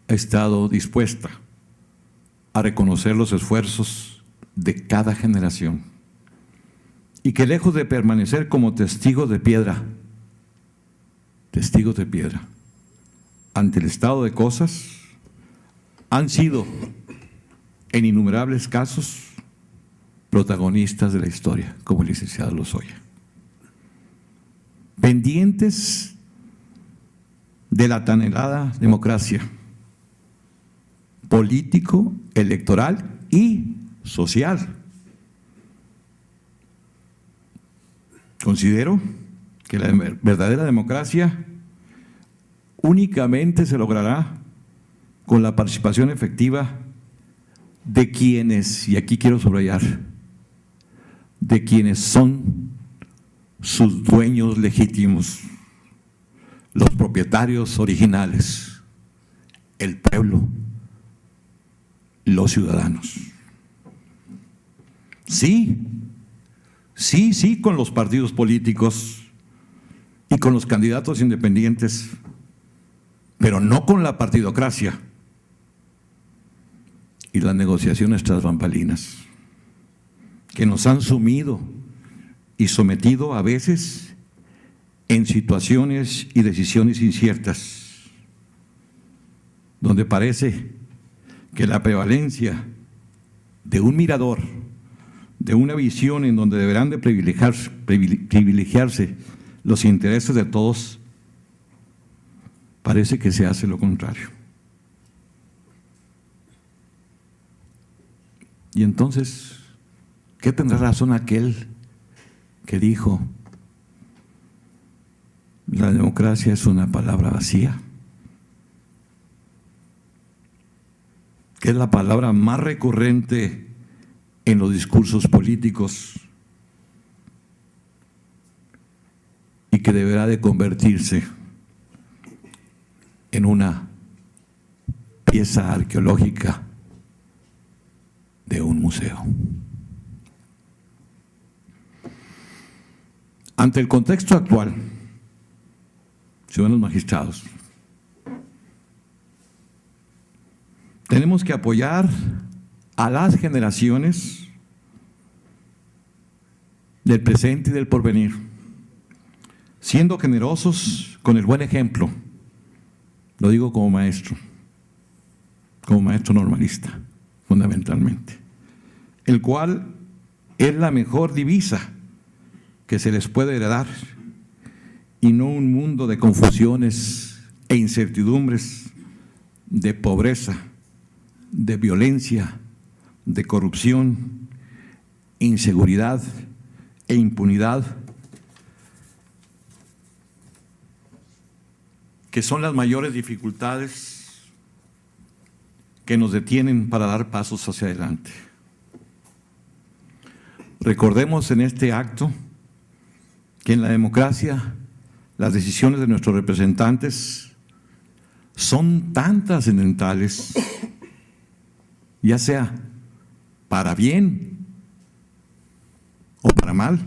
Speaker 6: ha estado dispuesta a reconocer los esfuerzos de cada generación y que, lejos de permanecer como testigos de piedra ante el estado de cosas, han sido en innumerables casos protagonistas de la historia, como el licenciado Lozoya, pendientes de la tan anhelada democracia político, electoral y social. Considero que la verdadera democracia únicamente se logrará con la participación efectiva de quienes, y aquí quiero subrayar, de quienes son sus dueños legítimos, los propietarios originales, el pueblo, los ciudadanos. Sí, con los partidos políticos y con los candidatos independientes, pero no con la partidocracia y las negociaciones tras bambalinas, que nos han sumido y sometido a veces en situaciones y decisiones inciertas, donde parece que la prevalencia de un mirador, de una visión en donde deberán de privilegiarse los intereses de todos, parece que se hace lo contrario. Y entonces, ¿qué tendrá razón aquel que dijo: la democracia es una palabra vacía? Que es la palabra más recurrente en los discursos políticos y que deberá de convertirse en una pieza arqueológica de un museo. Ante el contexto actual, ciudadanos magistrados, tenemos que apoyar a las generaciones del presente y del porvenir, siendo generosos con el buen ejemplo. Lo digo como maestro normalista, fundamentalmente, el cual es la mejor divisa que se les puede heredar, y no un mundo de confusiones e incertidumbres, de pobreza, de violencia, de corrupción, inseguridad e impunidad, que son las mayores dificultades que nos detienen para dar pasos hacia adelante. Recordemos en este acto que en la democracia las decisiones de nuestros representantes son tan trascendentales, ya sea para bien o para mal,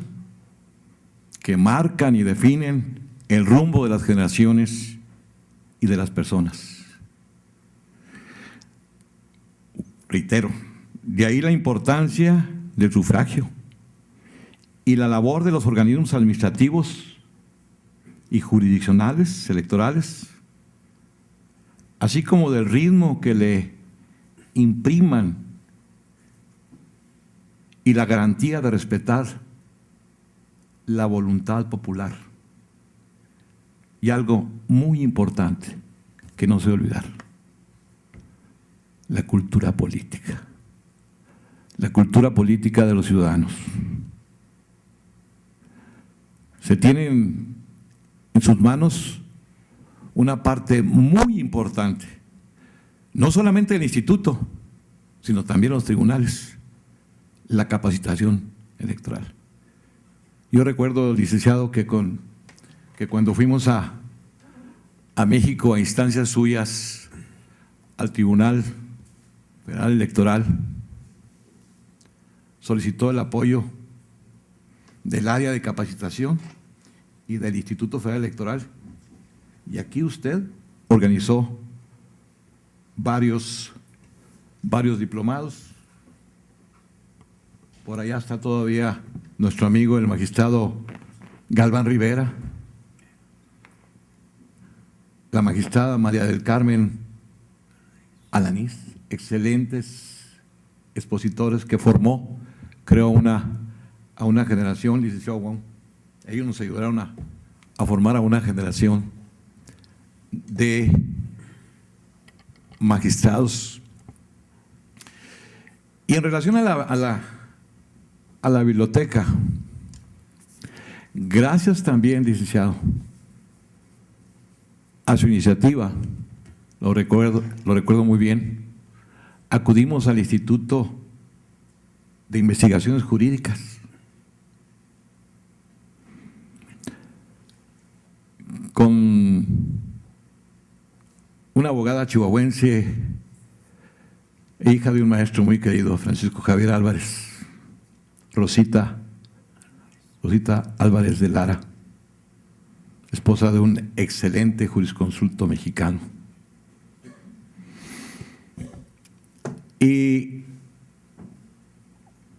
Speaker 6: que marcan y definen el rumbo de las generaciones y de las personas. Reitero, de ahí la importancia del sufragio y la labor de los organismos administrativos y jurisdiccionales electorales, así como del ritmo que le impriman y la garantía de respetar la voluntad popular. Y algo muy importante que no se debe olvidar: la cultura política. La cultura política de los ciudadanos. Se tienen en sus manos una parte muy importante, no solamente del instituto, sino también los tribunales, la capacitación electoral. Yo recuerdo, licenciado, que cuando fuimos a México a instancias suyas, al Tribunal Federal Electoral, solicitó el apoyo del área de capacitación y del Instituto Federal Electoral. Y aquí usted organizó varios diplomados. Por allá está todavía nuestro amigo el magistrado Galván Rivera, la magistrada María del Carmen Alanís, excelentes expositores que formó, creo, a una generación, licenciado Wong. Ellos nos ayudaron a formar a una generación de magistrados. Y en relación a la biblioteca, gracias también, licenciado, a su iniciativa, lo recuerdo muy bien, acudimos al Instituto de Investigaciones Jurídicas con una abogada chihuahuense, hija de un maestro muy querido, Francisco Javier Álvarez, Rosita Álvarez de Lara, esposa de un excelente jurisconsulto mexicano. Y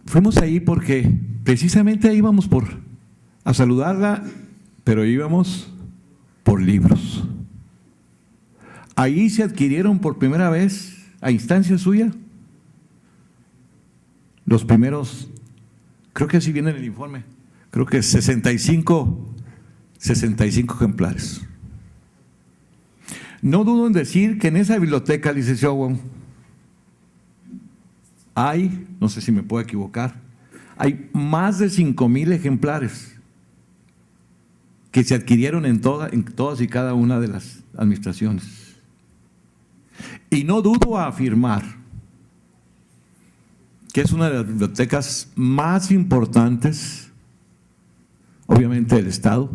Speaker 6: fuimos ahí porque precisamente íbamos a saludarla, pero íbamos por libros. Ahí se adquirieron por primera vez, a instancia suya, los primeros, creo que así viene en el informe, creo que 65 ejemplares. No dudo en decir que en esa biblioteca, licenciado Wong, hay, no sé si me puedo equivocar, hay más de 5,000 ejemplares que se adquirieron en todas y cada una de las administraciones. Y no dudo a afirmar que es una de las bibliotecas más importantes, obviamente, del Estado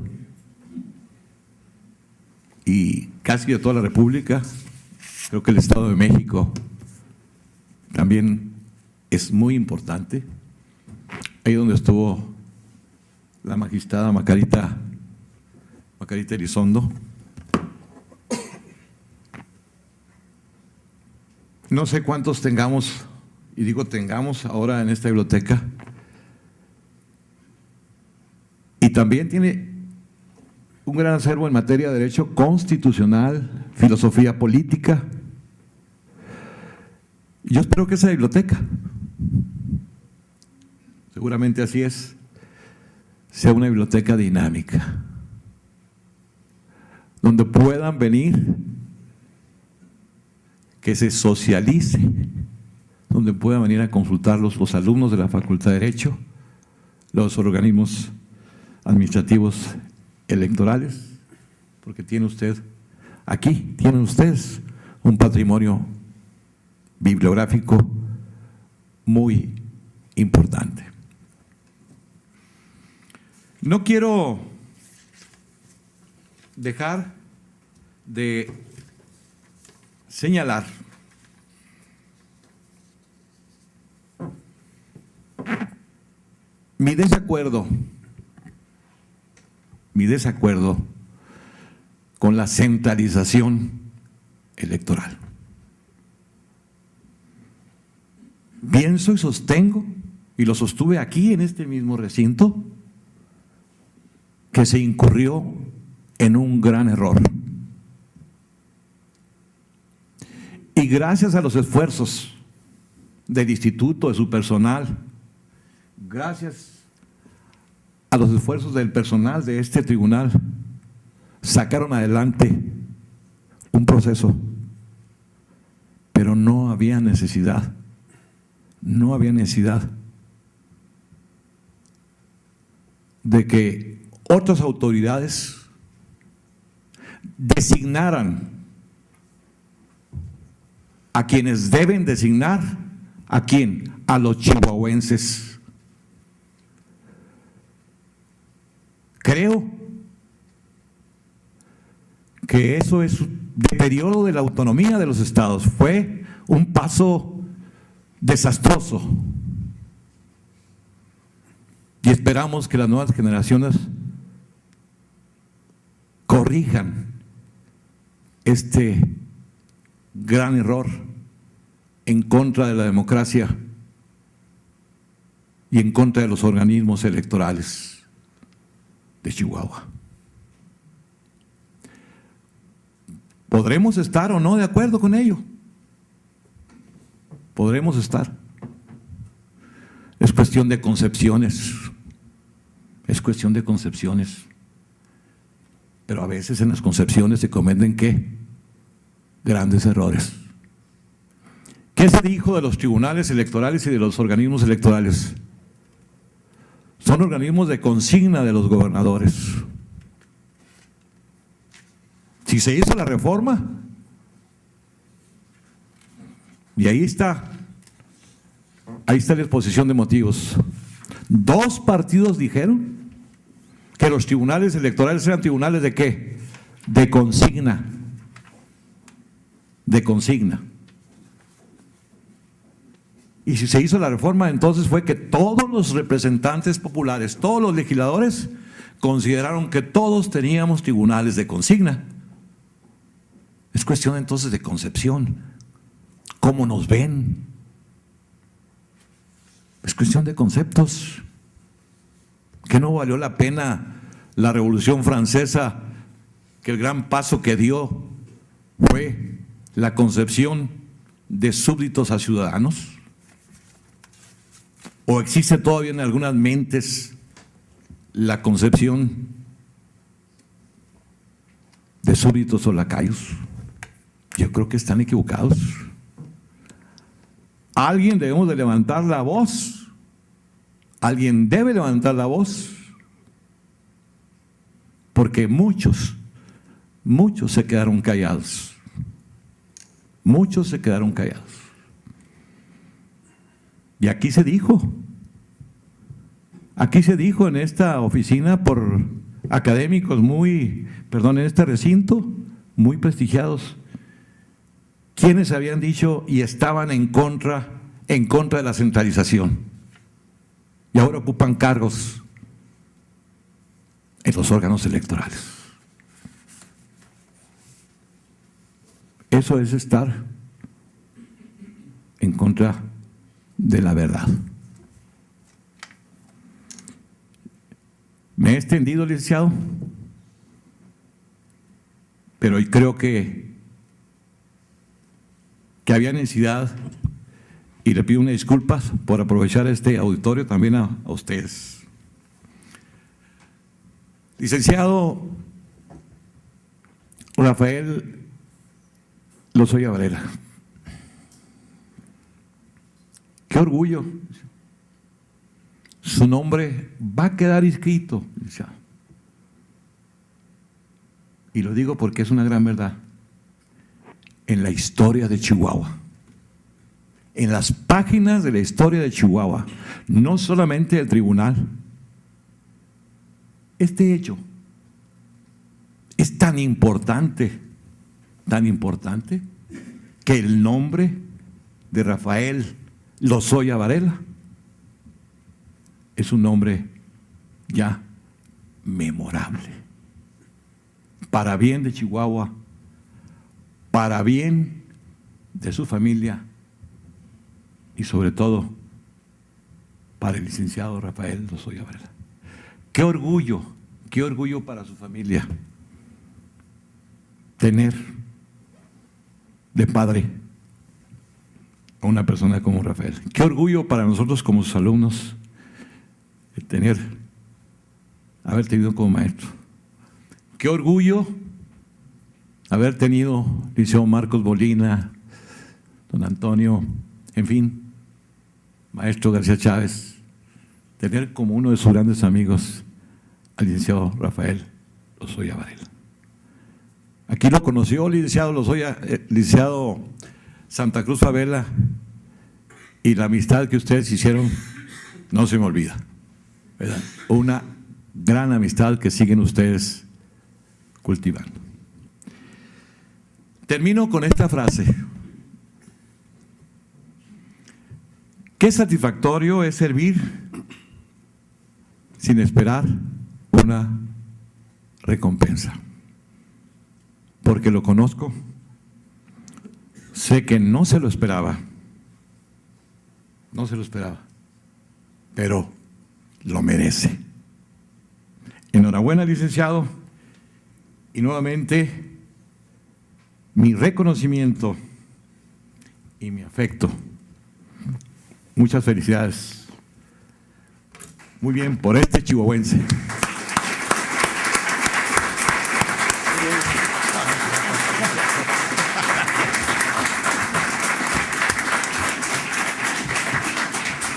Speaker 6: y casi de toda la República. Creo que el Estado de México también es muy importante. Ahí donde estuvo la magistrada Macarita Elizondo. No sé cuántos tengamos, y digo tengamos ahora en esta biblioteca. Y también tiene un gran acervo en materia de derecho constitucional, filosofía política. Yo espero que esa biblioteca, seguramente así es, sea una biblioteca dinámica, donde puedan venir, que se socialice, donde puedan venir a consultarlos los alumnos de la Facultad de Derecho, los organismos administrativos electorales, porque tienen ustedes un patrimonio bibliográfico muy importante. No quiero dejar de señalar mi desacuerdo con la centralización electoral. Pienso y sostengo, y lo sostuve aquí en este mismo recinto, que se incurrió en un gran error. Y gracias a los esfuerzos del instituto, de su personal, gracias a los esfuerzos del personal de este tribunal, sacaron adelante un proceso, pero no había necesidad de que otras autoridades designaran a quienes deben designar. ¿A quién? A los chihuahuenses. Creo que eso es deterioro de la autonomía de los estados. Fue un paso desastroso. Y esperamos que las nuevas generaciones corrijan este gran error en contra de la democracia y en contra de los organismos electorales de Chihuahua. ¿Podremos estar o no de acuerdo con ello? Podremos estar. Es cuestión de concepciones. Es cuestión de concepciones. Pero a veces en las concepciones se cometen ¿qué? Grandes errores. ¿Qué se dijo de los tribunales electorales y de los organismos electorales? Son organismos de consigna de los gobernadores. Si se hizo la reforma, y ahí está la exposición de motivos. 2 partidos dijeron que los tribunales electorales eran tribunales ¿de qué? De consigna. De consigna. Y si se hizo la reforma, entonces fue que todos los representantes populares, todos los legisladores, consideraron que todos teníamos tribunales de consigna. Es cuestión entonces de concepción. ¿Cómo nos ven? Es cuestión de conceptos. ¿Que no valió la pena la Revolución Francesa? Que el gran paso que dio fue la concepción de súbditos a ciudadanos. ¿O existe todavía en algunas mentes la concepción de súbditos o lacayos? Yo creo que están equivocados. Alguien debemos de levantar la voz. Alguien debe levantar la voz. Porque muchos se quedaron callados. Muchos se quedaron callados. Y aquí se dijo en esta oficina por académicos en este recinto, muy prestigiados, quienes habían dicho y estaban en contra de la centralización. Y ahora ocupan cargos en los órganos electorales. Eso es estar en contra de la verdad. Me he extendido, licenciado, pero creo que había necesidad, y le pido unas disculpas por aprovechar este auditorio también a ustedes. Licenciado Rafael Lozoya Varela, qué orgullo. Su nombre va a quedar inscrito, y lo digo porque es una gran verdad, en la historia de Chihuahua, en las páginas de la historia de Chihuahua, no solamente del tribunal. Este hecho es tan importante que el nombre de Rafael Lozoya Varela es un nombre ya memorable, para bien de Chihuahua, para bien de su familia y sobre todo para el licenciado Rafael Lozoya Varela. Qué orgullo para su familia tener de padre a una persona como Rafael. Qué orgullo para nosotros como sus alumnos tener haber tenido como maestro. Qué orgullo haber tenido Liceo Marcos Bolina, don Antonio, en fin, maestro García Chávez, tener como uno de sus grandes amigos al licenciado Rafael Lozoya Varela. Aquí lo conoció, licenciado Lozoya, licenciado Santa Cruz Favela, y la amistad que ustedes hicieron no se me olvida, ¿verdad? Una gran amistad que siguen ustedes cultivando. Termino con esta frase. Qué satisfactorio es servir sin esperar una recompensa. Porque lo conozco, sé que no se lo esperaba, pero lo merece. Enhorabuena, licenciado, y nuevamente mi reconocimiento y mi afecto. Muchas felicidades. Muy bien, por este chihuahuense.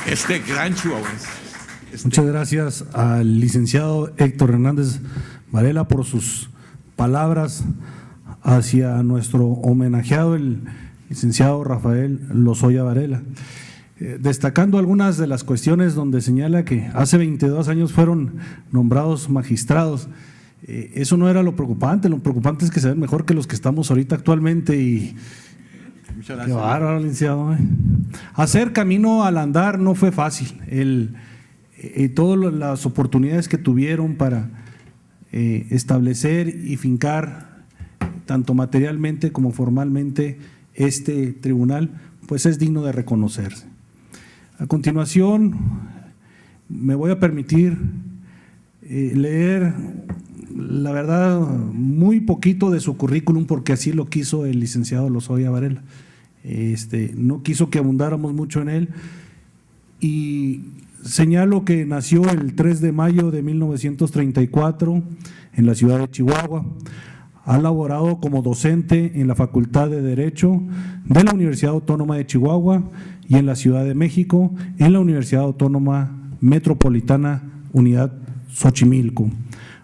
Speaker 6: Este gran chihuahuense.
Speaker 2: Muchas gracias al licenciado Héctor Hernández Varela por sus palabras hacia nuestro homenajeado, el licenciado Rafael Lozoya Varela. Destacando algunas de las cuestiones donde señala que hace 22 años fueron nombrados magistrados. Eso no era lo preocupante es que se ven mejor que los que estamos ahorita actualmente y…
Speaker 6: Muchas gracias.
Speaker 2: Qué bárbaro, licenciado. Hacer camino al andar no fue fácil. Todas las oportunidades que tuvieron para establecer y fincar, tanto materialmente como formalmente, este tribunal, pues es digno de reconocerse. A continuación, me voy a permitir leer, la verdad, muy poquito de su currículum, porque así lo quiso el licenciado Lozoya Varela. No quiso que abundáramos mucho en él, y señalo que nació el 3 de mayo de 1934 en la ciudad de Chihuahua. Ha laborado como docente en la Facultad de Derecho de la Universidad Autónoma de Chihuahua y en la Ciudad de México en la Universidad Autónoma Metropolitana Unidad Xochimilco.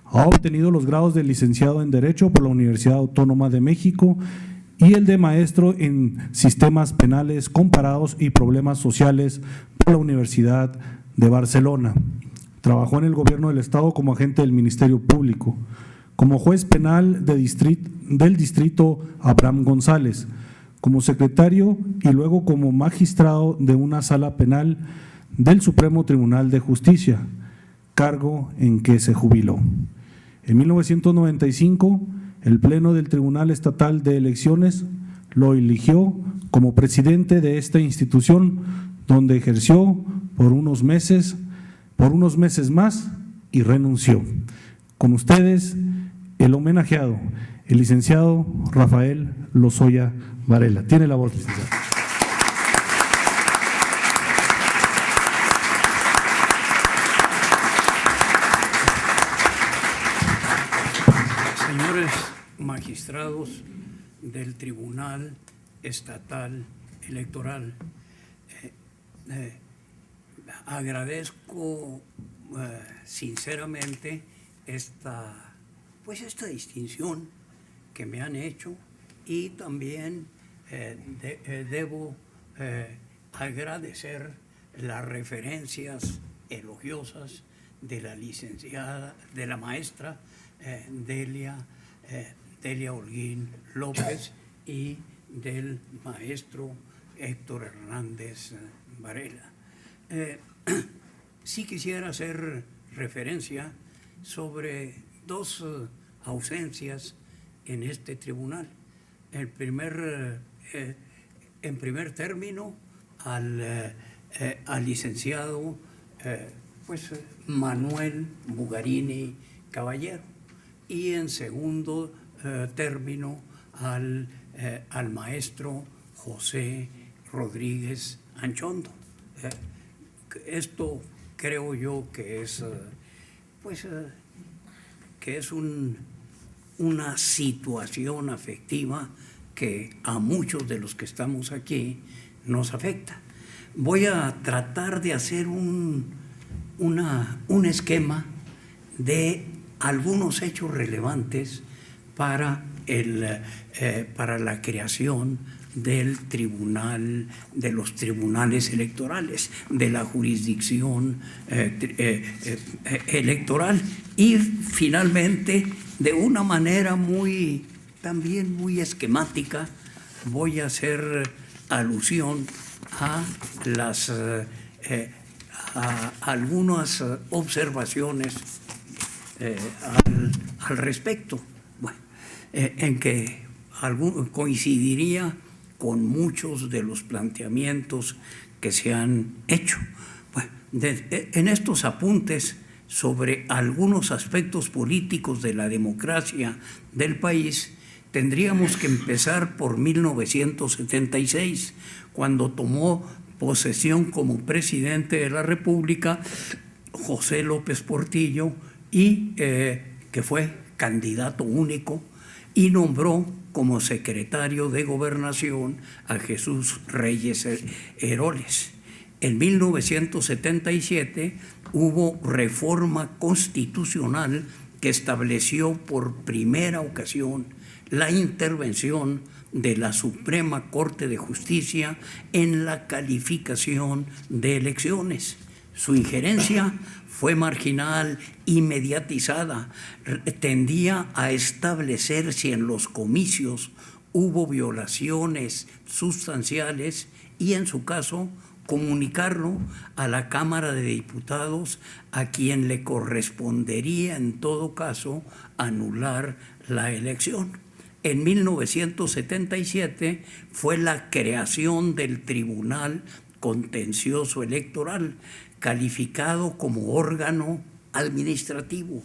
Speaker 2: Ha obtenido los grados de licenciado en Derecho por la Universidad Autónoma de México y el de maestro en Sistemas Penales Comparados y Problemas Sociales por la Universidad de Barcelona. Trabajó en el Gobierno del Estado como agente del Ministerio Público, como juez penal del distrito Abraham González, como secretario y luego como magistrado de una sala penal del Supremo Tribunal de Justicia, cargo en que se jubiló. En 1995, el Pleno del Tribunal Estatal de Elecciones lo eligió como presidente de esta institución, donde ejerció por unos meses más y renunció. Con ustedes, el homenajeado, el licenciado Rafael Lozoya Varela. Tiene la voz, licenciado.
Speaker 7: Señores magistrados del Tribunal Estatal Electoral, agradezco sinceramente esta distinción que me han hecho, y también debo agradecer las referencias elogiosas de la licenciada, de la maestra Delia Holguín López y del maestro Héctor Hernández Varela. Sí quisiera hacer referencia sobre dos ausencias en este tribunal. En primer término, al licenciado Manuel Bugarini Caballero, y en segundo término al maestro José Rodríguez Anchondo. Esto creo yo que es que es una situación afectiva que a muchos de los que estamos aquí nos afecta. Voy a tratar de hacer un esquema de algunos hechos relevantes para la creación del tribunal, de los tribunales electorales, de la jurisdicción electoral, y finalmente, de una manera también muy esquemática, voy a hacer alusión a algunas observaciones al respecto, en que coincidiría con muchos de los planteamientos que se han hecho. En estos apuntes sobre algunos aspectos políticos de la democracia del país, tendríamos que empezar por 1976, cuando tomó posesión como presidente de la República José López Portillo, y que fue candidato único, y nombró como secretario de Gobernación a Jesús Reyes Heroles. En 1977 hubo reforma constitucional que estableció por primera ocasión la intervención de la Suprema Corte de Justicia en la calificación de elecciones. Su injerencia fue marginal y mediatizada, tendía a establecer si en los comicios hubo violaciones sustanciales y, en su caso, comunicarlo a la Cámara de Diputados, a quien le correspondería en todo caso anular la elección. En 1977 fue la creación del Tribunal Contencioso Electoral, calificado como órgano administrativo.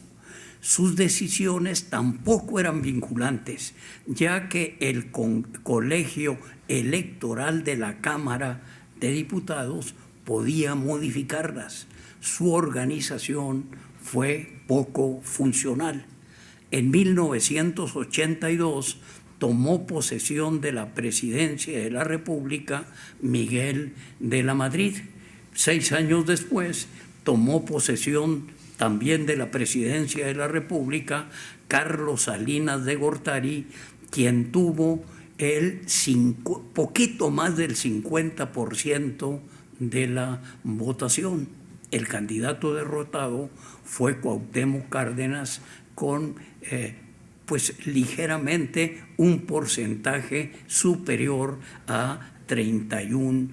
Speaker 7: Sus decisiones tampoco eran vinculantes, ya que el colegio electoral de la Cámara de Diputados podía modificarlas. Su organización fue poco funcional. En 1982 tomó posesión de la presidencia de la República Miguel de la Madrid. 6 años después tomó posesión también de la presidencia de la República Carlos Salinas de Gortari, quien tuvo poquito más del 50% de la votación. El candidato derrotado fue Cuauhtémoc Cárdenas, con ligeramente un porcentaje superior a 31.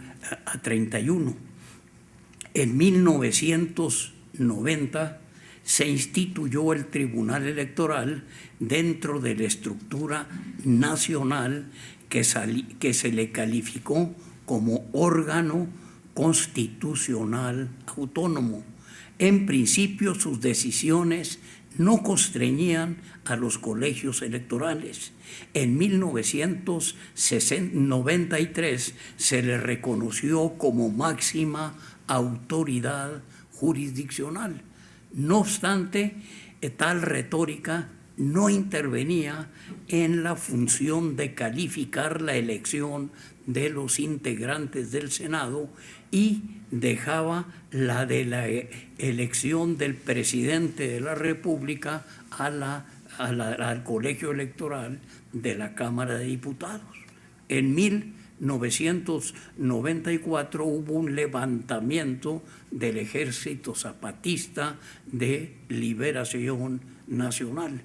Speaker 7: En 1990 se instituyó el Tribunal Electoral dentro de la estructura nacional que se le calificó como órgano constitucional autónomo. En principio, sus decisiones no constreñían a los colegios electorales. En 1993 se le reconoció como máxima autoridad jurisdiccional. No obstante, tal retórica no intervenía en la función de calificar la elección de los integrantes del Senado y dejaba la de la elección del presidente de la República al colegio electoral de la Cámara de Diputados. En 1994 hubo un levantamiento del Ejército Zapatista de Liberación Nacional.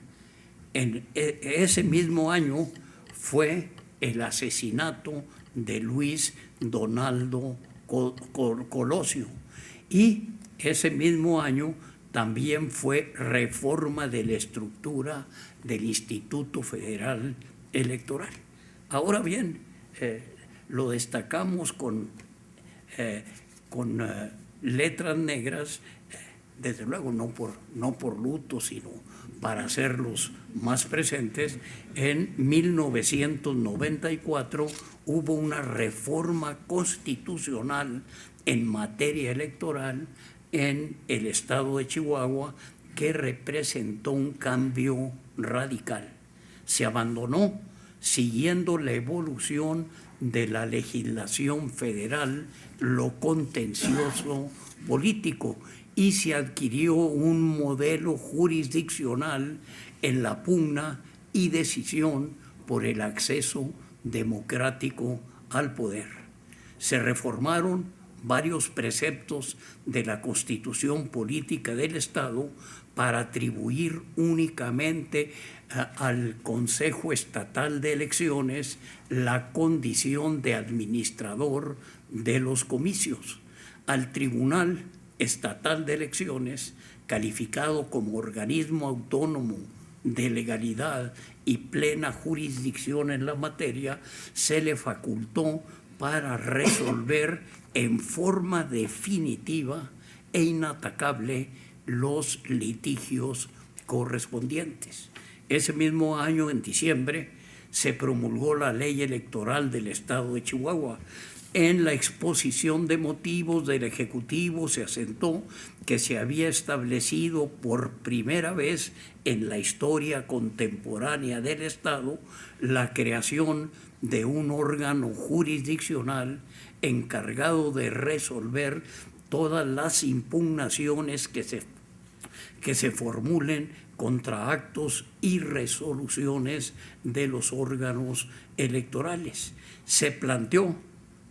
Speaker 7: En ese mismo año fue el asesinato de Luis Donaldo Colosio, y ese mismo año también fue reforma de la estructura del Instituto Federal Electoral. Ahora bien, lo destacamos con letras negras, desde luego no por luto, sino para hacerlos más presentes. En 1994 hubo una reforma constitucional en materia electoral en el estado de Chihuahua, que representó un cambio radical. Se abandonó, siguiendo la evolución de la legislación federal, lo contencioso político, y se adquirió un modelo jurisdiccional en la pugna y decisión por el acceso democrático al poder. Se reformaron varios preceptos de la Constitución Política del Estado para atribuir únicamente al Consejo Estatal de Elecciones la condición de administrador de los comicios, al Tribunal Estatal de Elecciones, calificado como organismo autónomo de legalidad y plena jurisdicción en la materia, se le facultó para resolver en forma definitiva e inatacable los litigios correspondientes. Ese mismo año, en diciembre, se promulgó la Ley Electoral del Estado de Chihuahua. En la exposición de motivos del Ejecutivo se asentó que se había establecido por primera vez en la historia contemporánea del Estado la creación de un órgano jurisdiccional encargado de resolver todas las impugnaciones que se formulen contra actos y resoluciones de los órganos electorales. Se planteó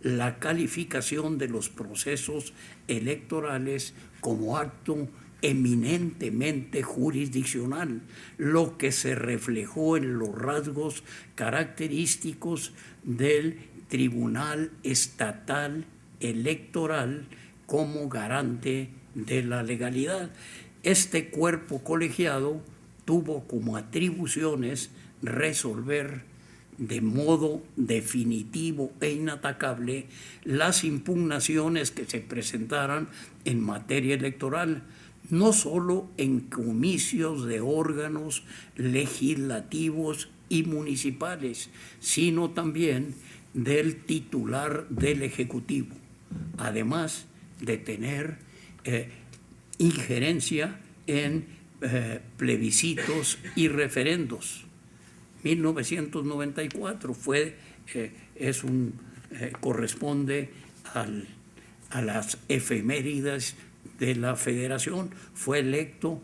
Speaker 7: la calificación de los procesos electorales como acto eminentemente jurisdiccional, lo que se reflejó en los rasgos característicos del Tribunal Estatal Electoral como garante de la legalidad. Este cuerpo colegiado tuvo como atribuciones resolver de modo definitivo e inatacable las impugnaciones que se presentaran en materia electoral, no solo en comicios de órganos legislativos y municipales, sino también del titular del Ejecutivo, además de tener injerencia en plebiscitos y referendos. 1994 corresponde a las efemérides de la Federación. Fue electo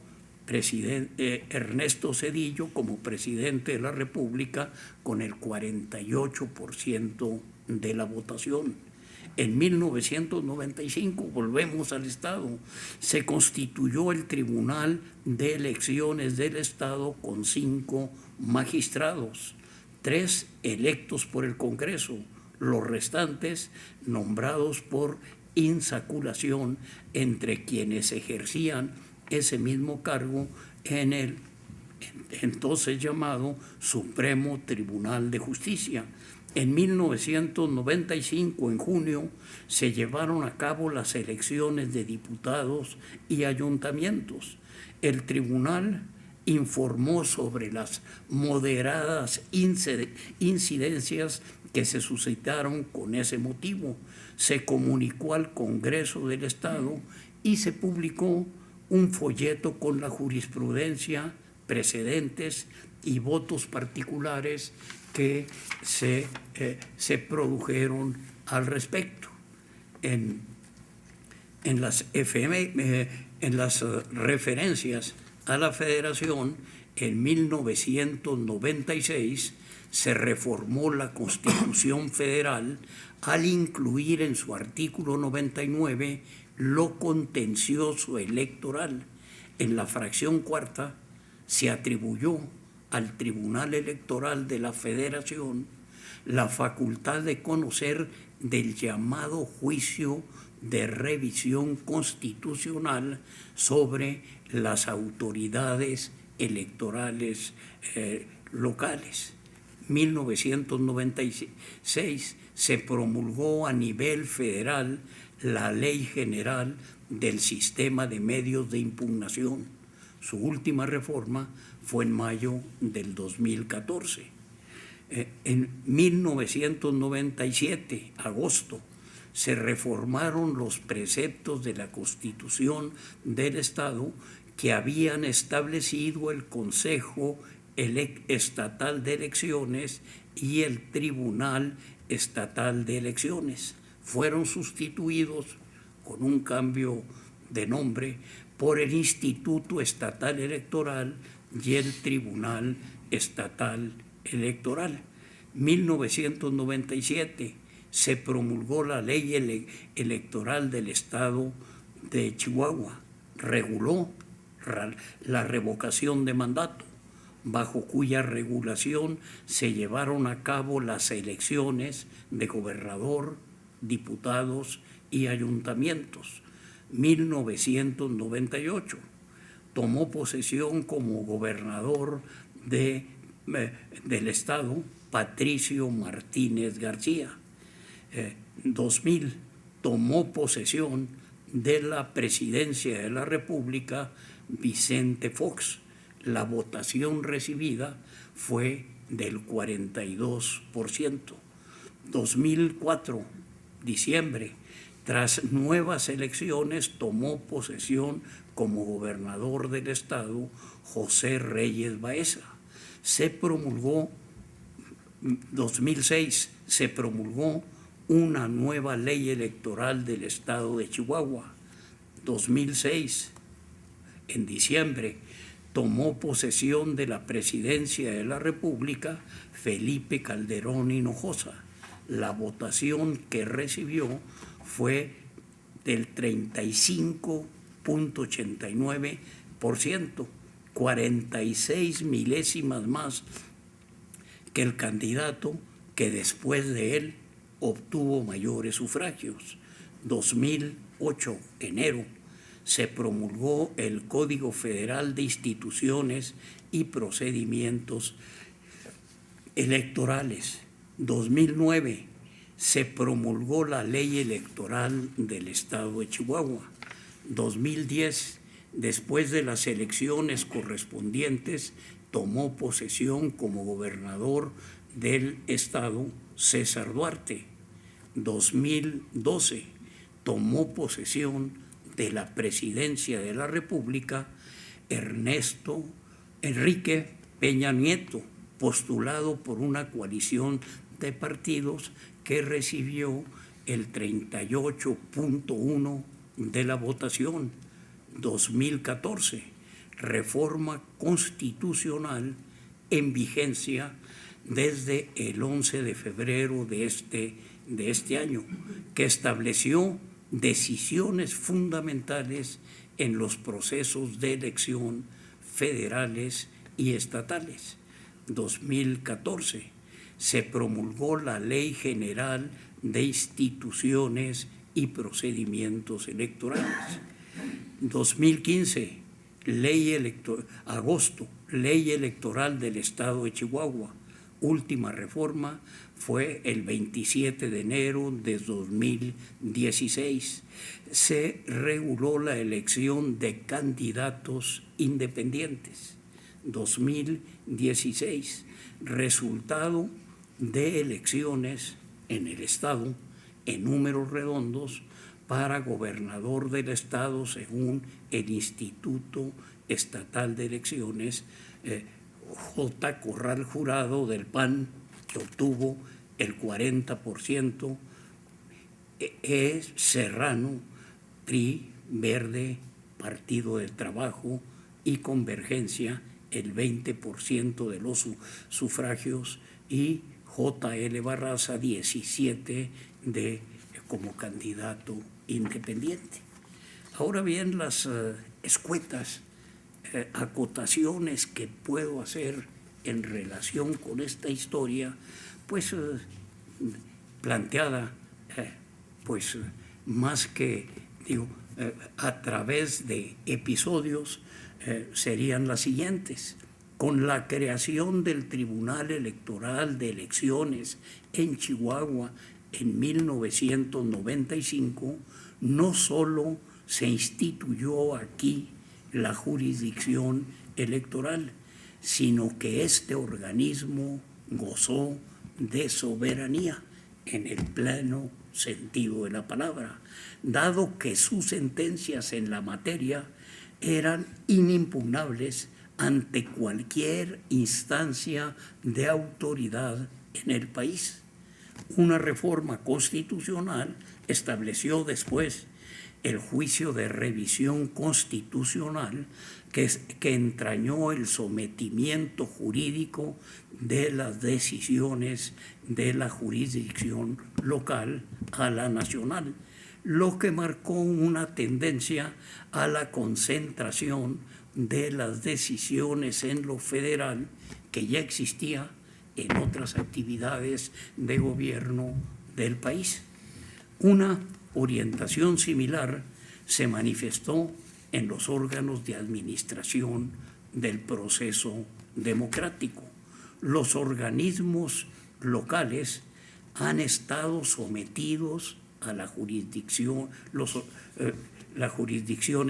Speaker 7: Ernesto Zedillo como presidente de la República con el 48% de la votación. En 1995, volvemos al Estado, se constituyó el Tribunal de Elecciones del Estado con 5 magistrados, 3 electos por el Congreso, los restantes nombrados por insaculación entre quienes ejercían ese mismo cargo en el entonces llamado Supremo Tribunal de Justicia. En 1995, en junio, se llevaron a cabo las elecciones de diputados y ayuntamientos. El tribunal informó sobre las moderadas incidencias que se suscitaron con ese motivo. Se comunicó al Congreso del Estado y se publicó un folleto con la jurisprudencia, precedentes y votos particulares que se produjeron al respecto. En las referencias a la Federación, en 1996 se reformó la Constitución Federal al incluir en su artículo 99 lo contencioso electoral. En la fracción cuarta se atribuyó al Tribunal Electoral de la Federación la facultad de conocer del llamado juicio de revisión constitucional sobre las autoridades electorales locales. 1996 se promulgó a nivel federal la Ley General del Sistema de Medios de Impugnación. Su última reforma fue en mayo del 2014. En 1997, agosto, se reformaron los preceptos de la Constitución del Estado que habían establecido el Consejo Estatal de Elecciones y el Tribunal Estatal de Elecciones. Fueron sustituidos con un cambio de nombre por el Instituto Estatal Electoral y el Tribunal Estatal Electoral. 1997 se promulgó la Ley Electoral del Estado de Chihuahua. Reguló la revocación de mandato, bajo cuya regulación se llevaron a cabo las elecciones de gobernador, diputados y ayuntamientos. 1998 tomó posesión como gobernador del estado Patricio Martínez García. 2000 tomó posesión de la presidencia de la República Vicente Fox. La votación recibida fue del 42%. 2004, diciembre, tras nuevas elecciones, tomó posesión como gobernador del estado José Reyes Baeza. 2006 se promulgó una nueva ley electoral del estado de Chihuahua. 2006, en diciembre, tomó posesión de la presidencia de la República Felipe Calderón Hinojosa. La votación que recibió fue del 35.89%, 46 milésimas más que el candidato que después de él obtuvo mayores sufragios. 2008, enero, se promulgó el Código Federal de Instituciones y Procedimientos Electorales. 2009, se promulgó la Ley Electoral del Estado de Chihuahua. 2010, después de las elecciones correspondientes, tomó posesión como gobernador del estado César Duarte. 2012, tomó posesión de la presidencia de la República Enrique Peña Nieto, postulado por una coalición de partidos que recibió el 38.1% de la votación. 2014, reforma constitucional en vigencia desde el 11 de febrero de este año, que estableció decisiones fundamentales en los procesos de elección federales y estatales. 2014, se promulgó la Ley General de Instituciones y Procedimientos Electorales. 2015, agosto, Ley Electoral del Estado de Chihuahua. Última reforma fue el 27 de enero de 2016. Se reguló la elección de candidatos independientes. 2016, resultado de elecciones en el estado en números redondos para gobernador del estado según el Instituto Estatal de Elecciones, J. Corral Jurado del PAN, que obtuvo el 40%, E. Serrano, PRI, Verde, Partido del Trabajo y Convergencia, el 20% de los sufragios, y J.L. Barraza, 17 como candidato independiente. Ahora bien, las escuetas acotaciones que puedo hacer en relación con esta historia, pues planteada, pues más que, a través de episodios, serían las siguientes. Con la creación del Tribunal Electoral de Elecciones en Chihuahua en 1995, no solo se instituyó aquí la jurisdicción electoral, sino que este organismo gozó de soberanía en el pleno sentido de la palabra, dado que sus sentencias en la materia eran inimpugnables ante cualquier instancia de autoridad en el país. Una reforma constitucional estableció después el juicio de revisión constitucional que entrañó el sometimiento jurídico de las decisiones de la jurisdicción local a la nacional, lo que marcó una tendencia a la concentración de las decisiones en lo federal que ya existía en otras actividades de gobierno del país. Una orientación similar se manifestó en los órganos de administración del proceso democrático. Los organismos locales han estado sometidos a la jurisdicción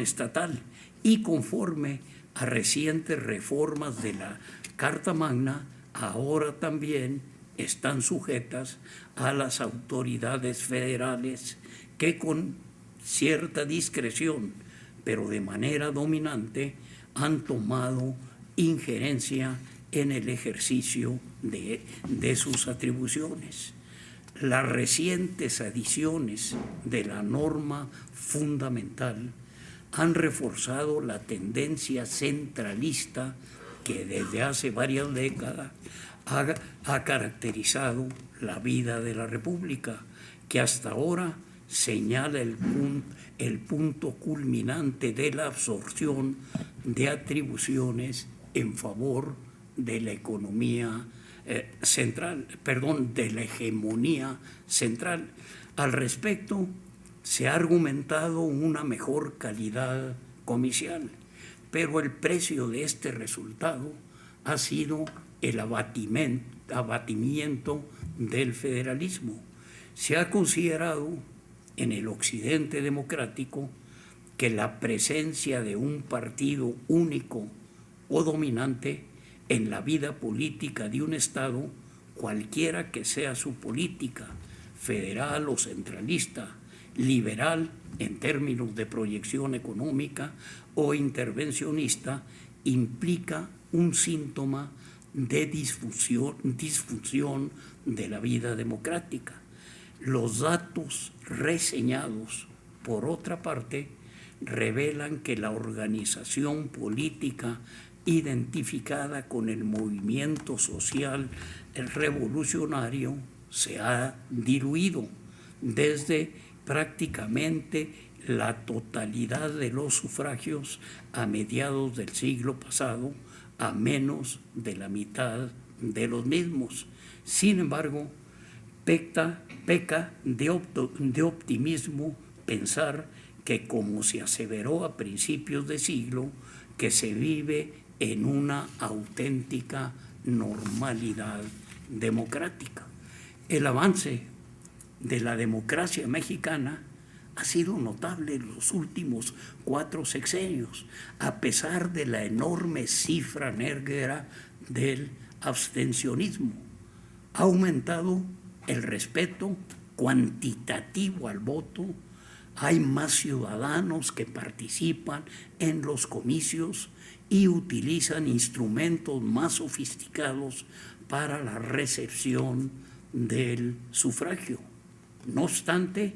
Speaker 7: estatal y conforme a recientes reformas de la Carta Magna, ahora también están sujetas a las autoridades federales que con cierta discreción, pero de manera dominante, han tomado injerencia en el ejercicio de sus atribuciones. Las recientes adiciones de la norma fundamental han reforzado la tendencia centralista que desde hace varias décadas ha caracterizado la vida de la República, que hasta ahora señala el punto culminante de la absorción de atribuciones en favor de la economía de la hegemonía central. Al respecto, se ha argumentado una mejor calidad comicial, pero el precio de este resultado ha sido el abatimiento del federalismo. Se ha considerado en el occidente democrático que la presencia de un partido único o dominante en la vida política de un Estado, cualquiera que sea su política, federal o centralista, liberal en términos de proyección económica o intervencionista, implica un síntoma de disfunción de la vida democrática. Los datos reseñados, por otra parte, revelan que la organización política identificada con el movimiento social revolucionario se ha diluido desde prácticamente la totalidad de los sufragios a mediados del siglo pasado a menos de la mitad de los mismos. Sin embargo, peca de optimismo pensar que, como se aseveró a principios de siglo, que se vive en una auténtica normalidad democrática. El avance de la democracia mexicana ha sido notable en los últimos 4 sexenios, a pesar de la enorme cifra negra del abstencionismo. Ha aumentado el respeto cuantitativo al voto, hay más ciudadanos que participan en los comicios y utilizan instrumentos más sofisticados para la recepción del sufragio. No obstante,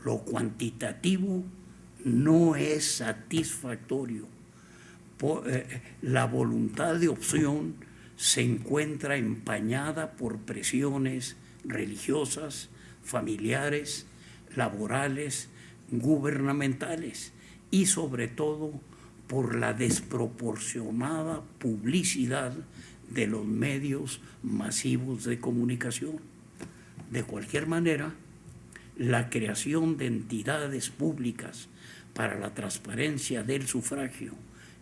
Speaker 7: lo cuantitativo no es satisfactorio. La voluntad de opción se encuentra empañada por presiones religiosas, familiares, laborales, gubernamentales y sobre todo por la desproporcionada publicidad de los medios masivos de comunicación. De cualquier manera, la creación de entidades públicas para la transparencia del sufragio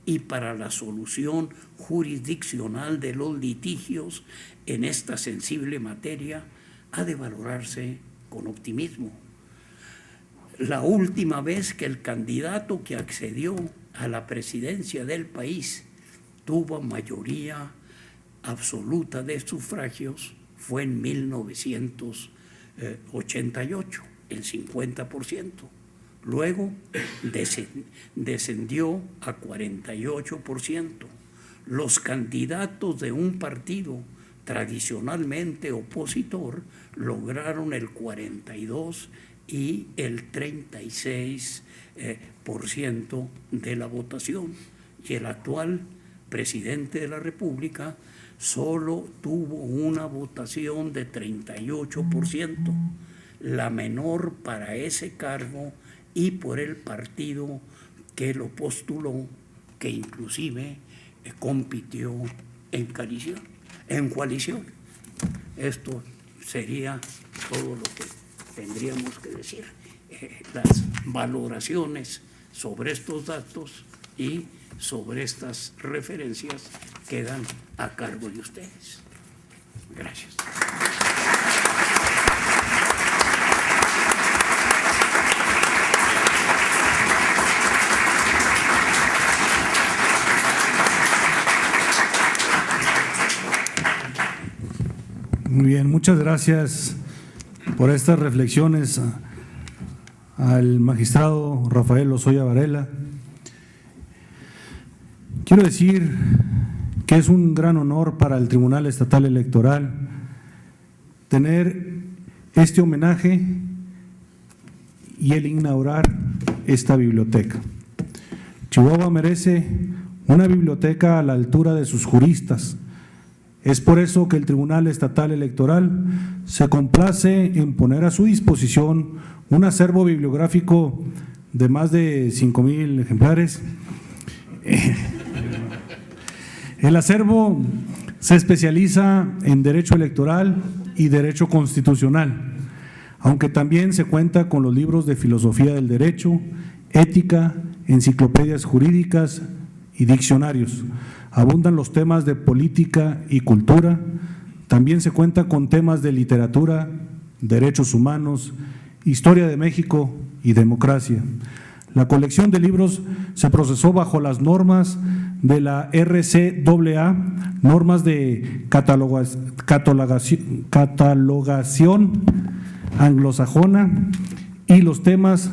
Speaker 7: y para la solución jurisdiccional de los litigios en esta sensible materia ha de valorarse con optimismo. La última vez que el candidato que accedió a la presidencia del país tuvo mayoría absoluta de sufragios fue en 1988, el 50%. Luego descendió a 48%. Los candidatos de un partido tradicionalmente opositor lograron el 42% y el 36% de la votación. Y el actual presidente de la República solo tuvo una votación de 38%, la menor para ese cargo y por el partido que lo postuló, que inclusive compitió en coalición. Esto sería todo lo que tendríamos que decir. Las valoraciones sobre estos datos y sobre estas referencias quedan a cargo de ustedes. Gracias.
Speaker 2: Muy bien, muchas gracias por estas reflexiones al magistrado Rafael Lozoya Varela. Quiero decir que es un gran honor para el Tribunal Estatal Electoral tener este homenaje y el inaugurar esta biblioteca. Chihuahua merece una biblioteca a la altura de sus juristas. Es por eso que el Tribunal Estatal Electoral se complace en poner a su disposición un acervo bibliográfico de más de 5,000 ejemplares. El acervo se especializa en derecho electoral y derecho constitucional, aunque también se cuenta con los libros de filosofía del derecho, ética, enciclopedias jurídicas y diccionarios. Abundan los temas de política y cultura. También se cuenta con temas de literatura, derechos humanos, historia de México y democracia. La colección de libros se procesó bajo las normas de la RCAA, normas de catalogación anglosajona, y los temas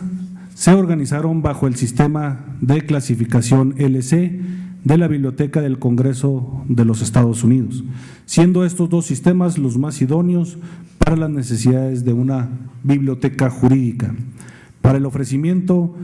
Speaker 2: se organizaron bajo el sistema de clasificación LC de la Biblioteca del Congreso de los Estados Unidos, siendo estos dos sistemas los más idóneos para las necesidades de una biblioteca jurídica. Para el ofrecimiento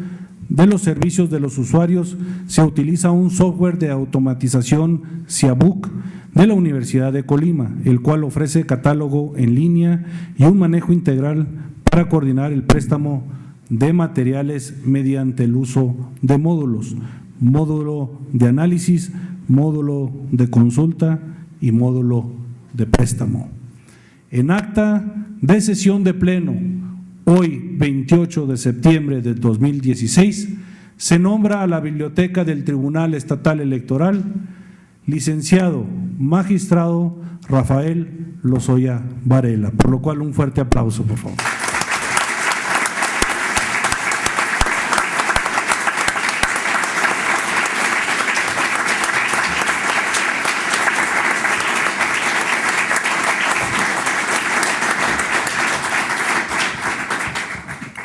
Speaker 2: de los servicios de los usuarios se utiliza un software de automatización Ciabook de la Universidad de Colima, el cual ofrece catálogo en línea y un manejo integral para coordinar el préstamo de materiales mediante el uso de módulos, módulo de análisis, módulo de consulta y módulo de préstamo. En acta de sesión de pleno, hoy 28 de septiembre de 2016, se nombra a la Biblioteca del Tribunal Estatal Electoral licenciado magistrado Rafael Lozoya Varela, por lo cual un fuerte aplauso, por favor.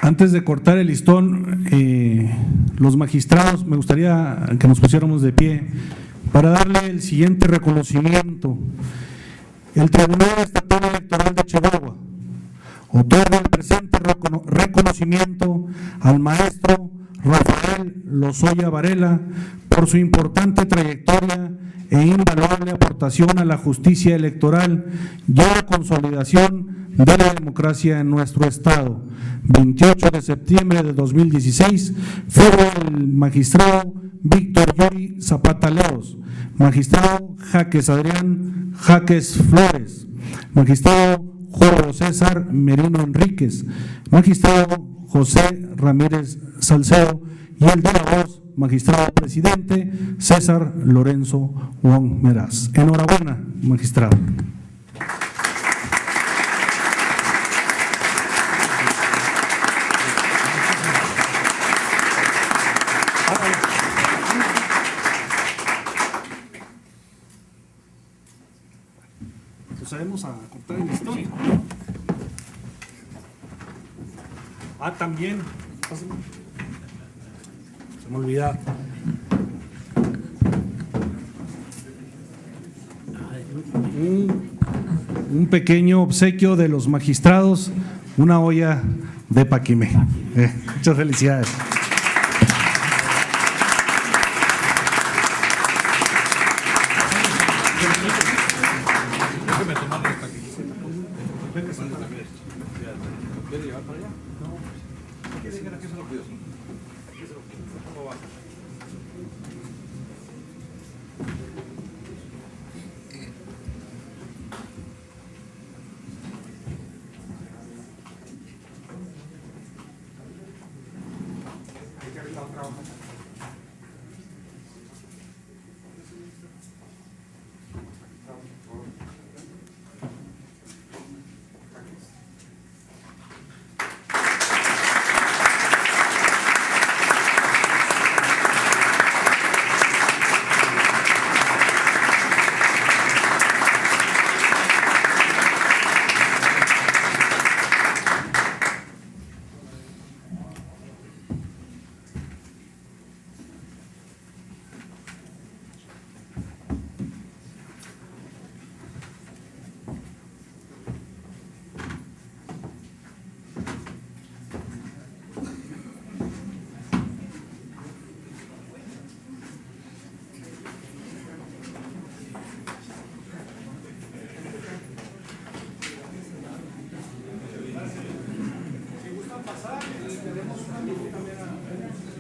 Speaker 2: Antes de cortar el listón, los magistrados, me gustaría que nos pusiéramos de pie para darle el siguiente reconocimiento. El Tribunal Estatal Electoral de Chihuahua otorga el presente reconocimiento al maestro Rafael Lozoya Varela por su importante trayectoria e invaluable aportación a la justicia electoral y a la consolidación de la democracia en nuestro Estado. 28 de septiembre de 2016 fue el magistrado Víctor Yuri Zapata Leos, magistrado Jaques Adrián Jaques Flores, magistrado Julio César Merino Enríquez, magistrado José Ramírez Salcedo y el de la voz, magistrado presidente César Lorenzo Wong Meraz. Enhorabuena, magistrado. Procedemos a cortar el listón. También. Se me olvida. Un pequeño obsequio de los magistrados, una olla de Paquimé. Muchas felicidades. pasar, tenemos un amigo también.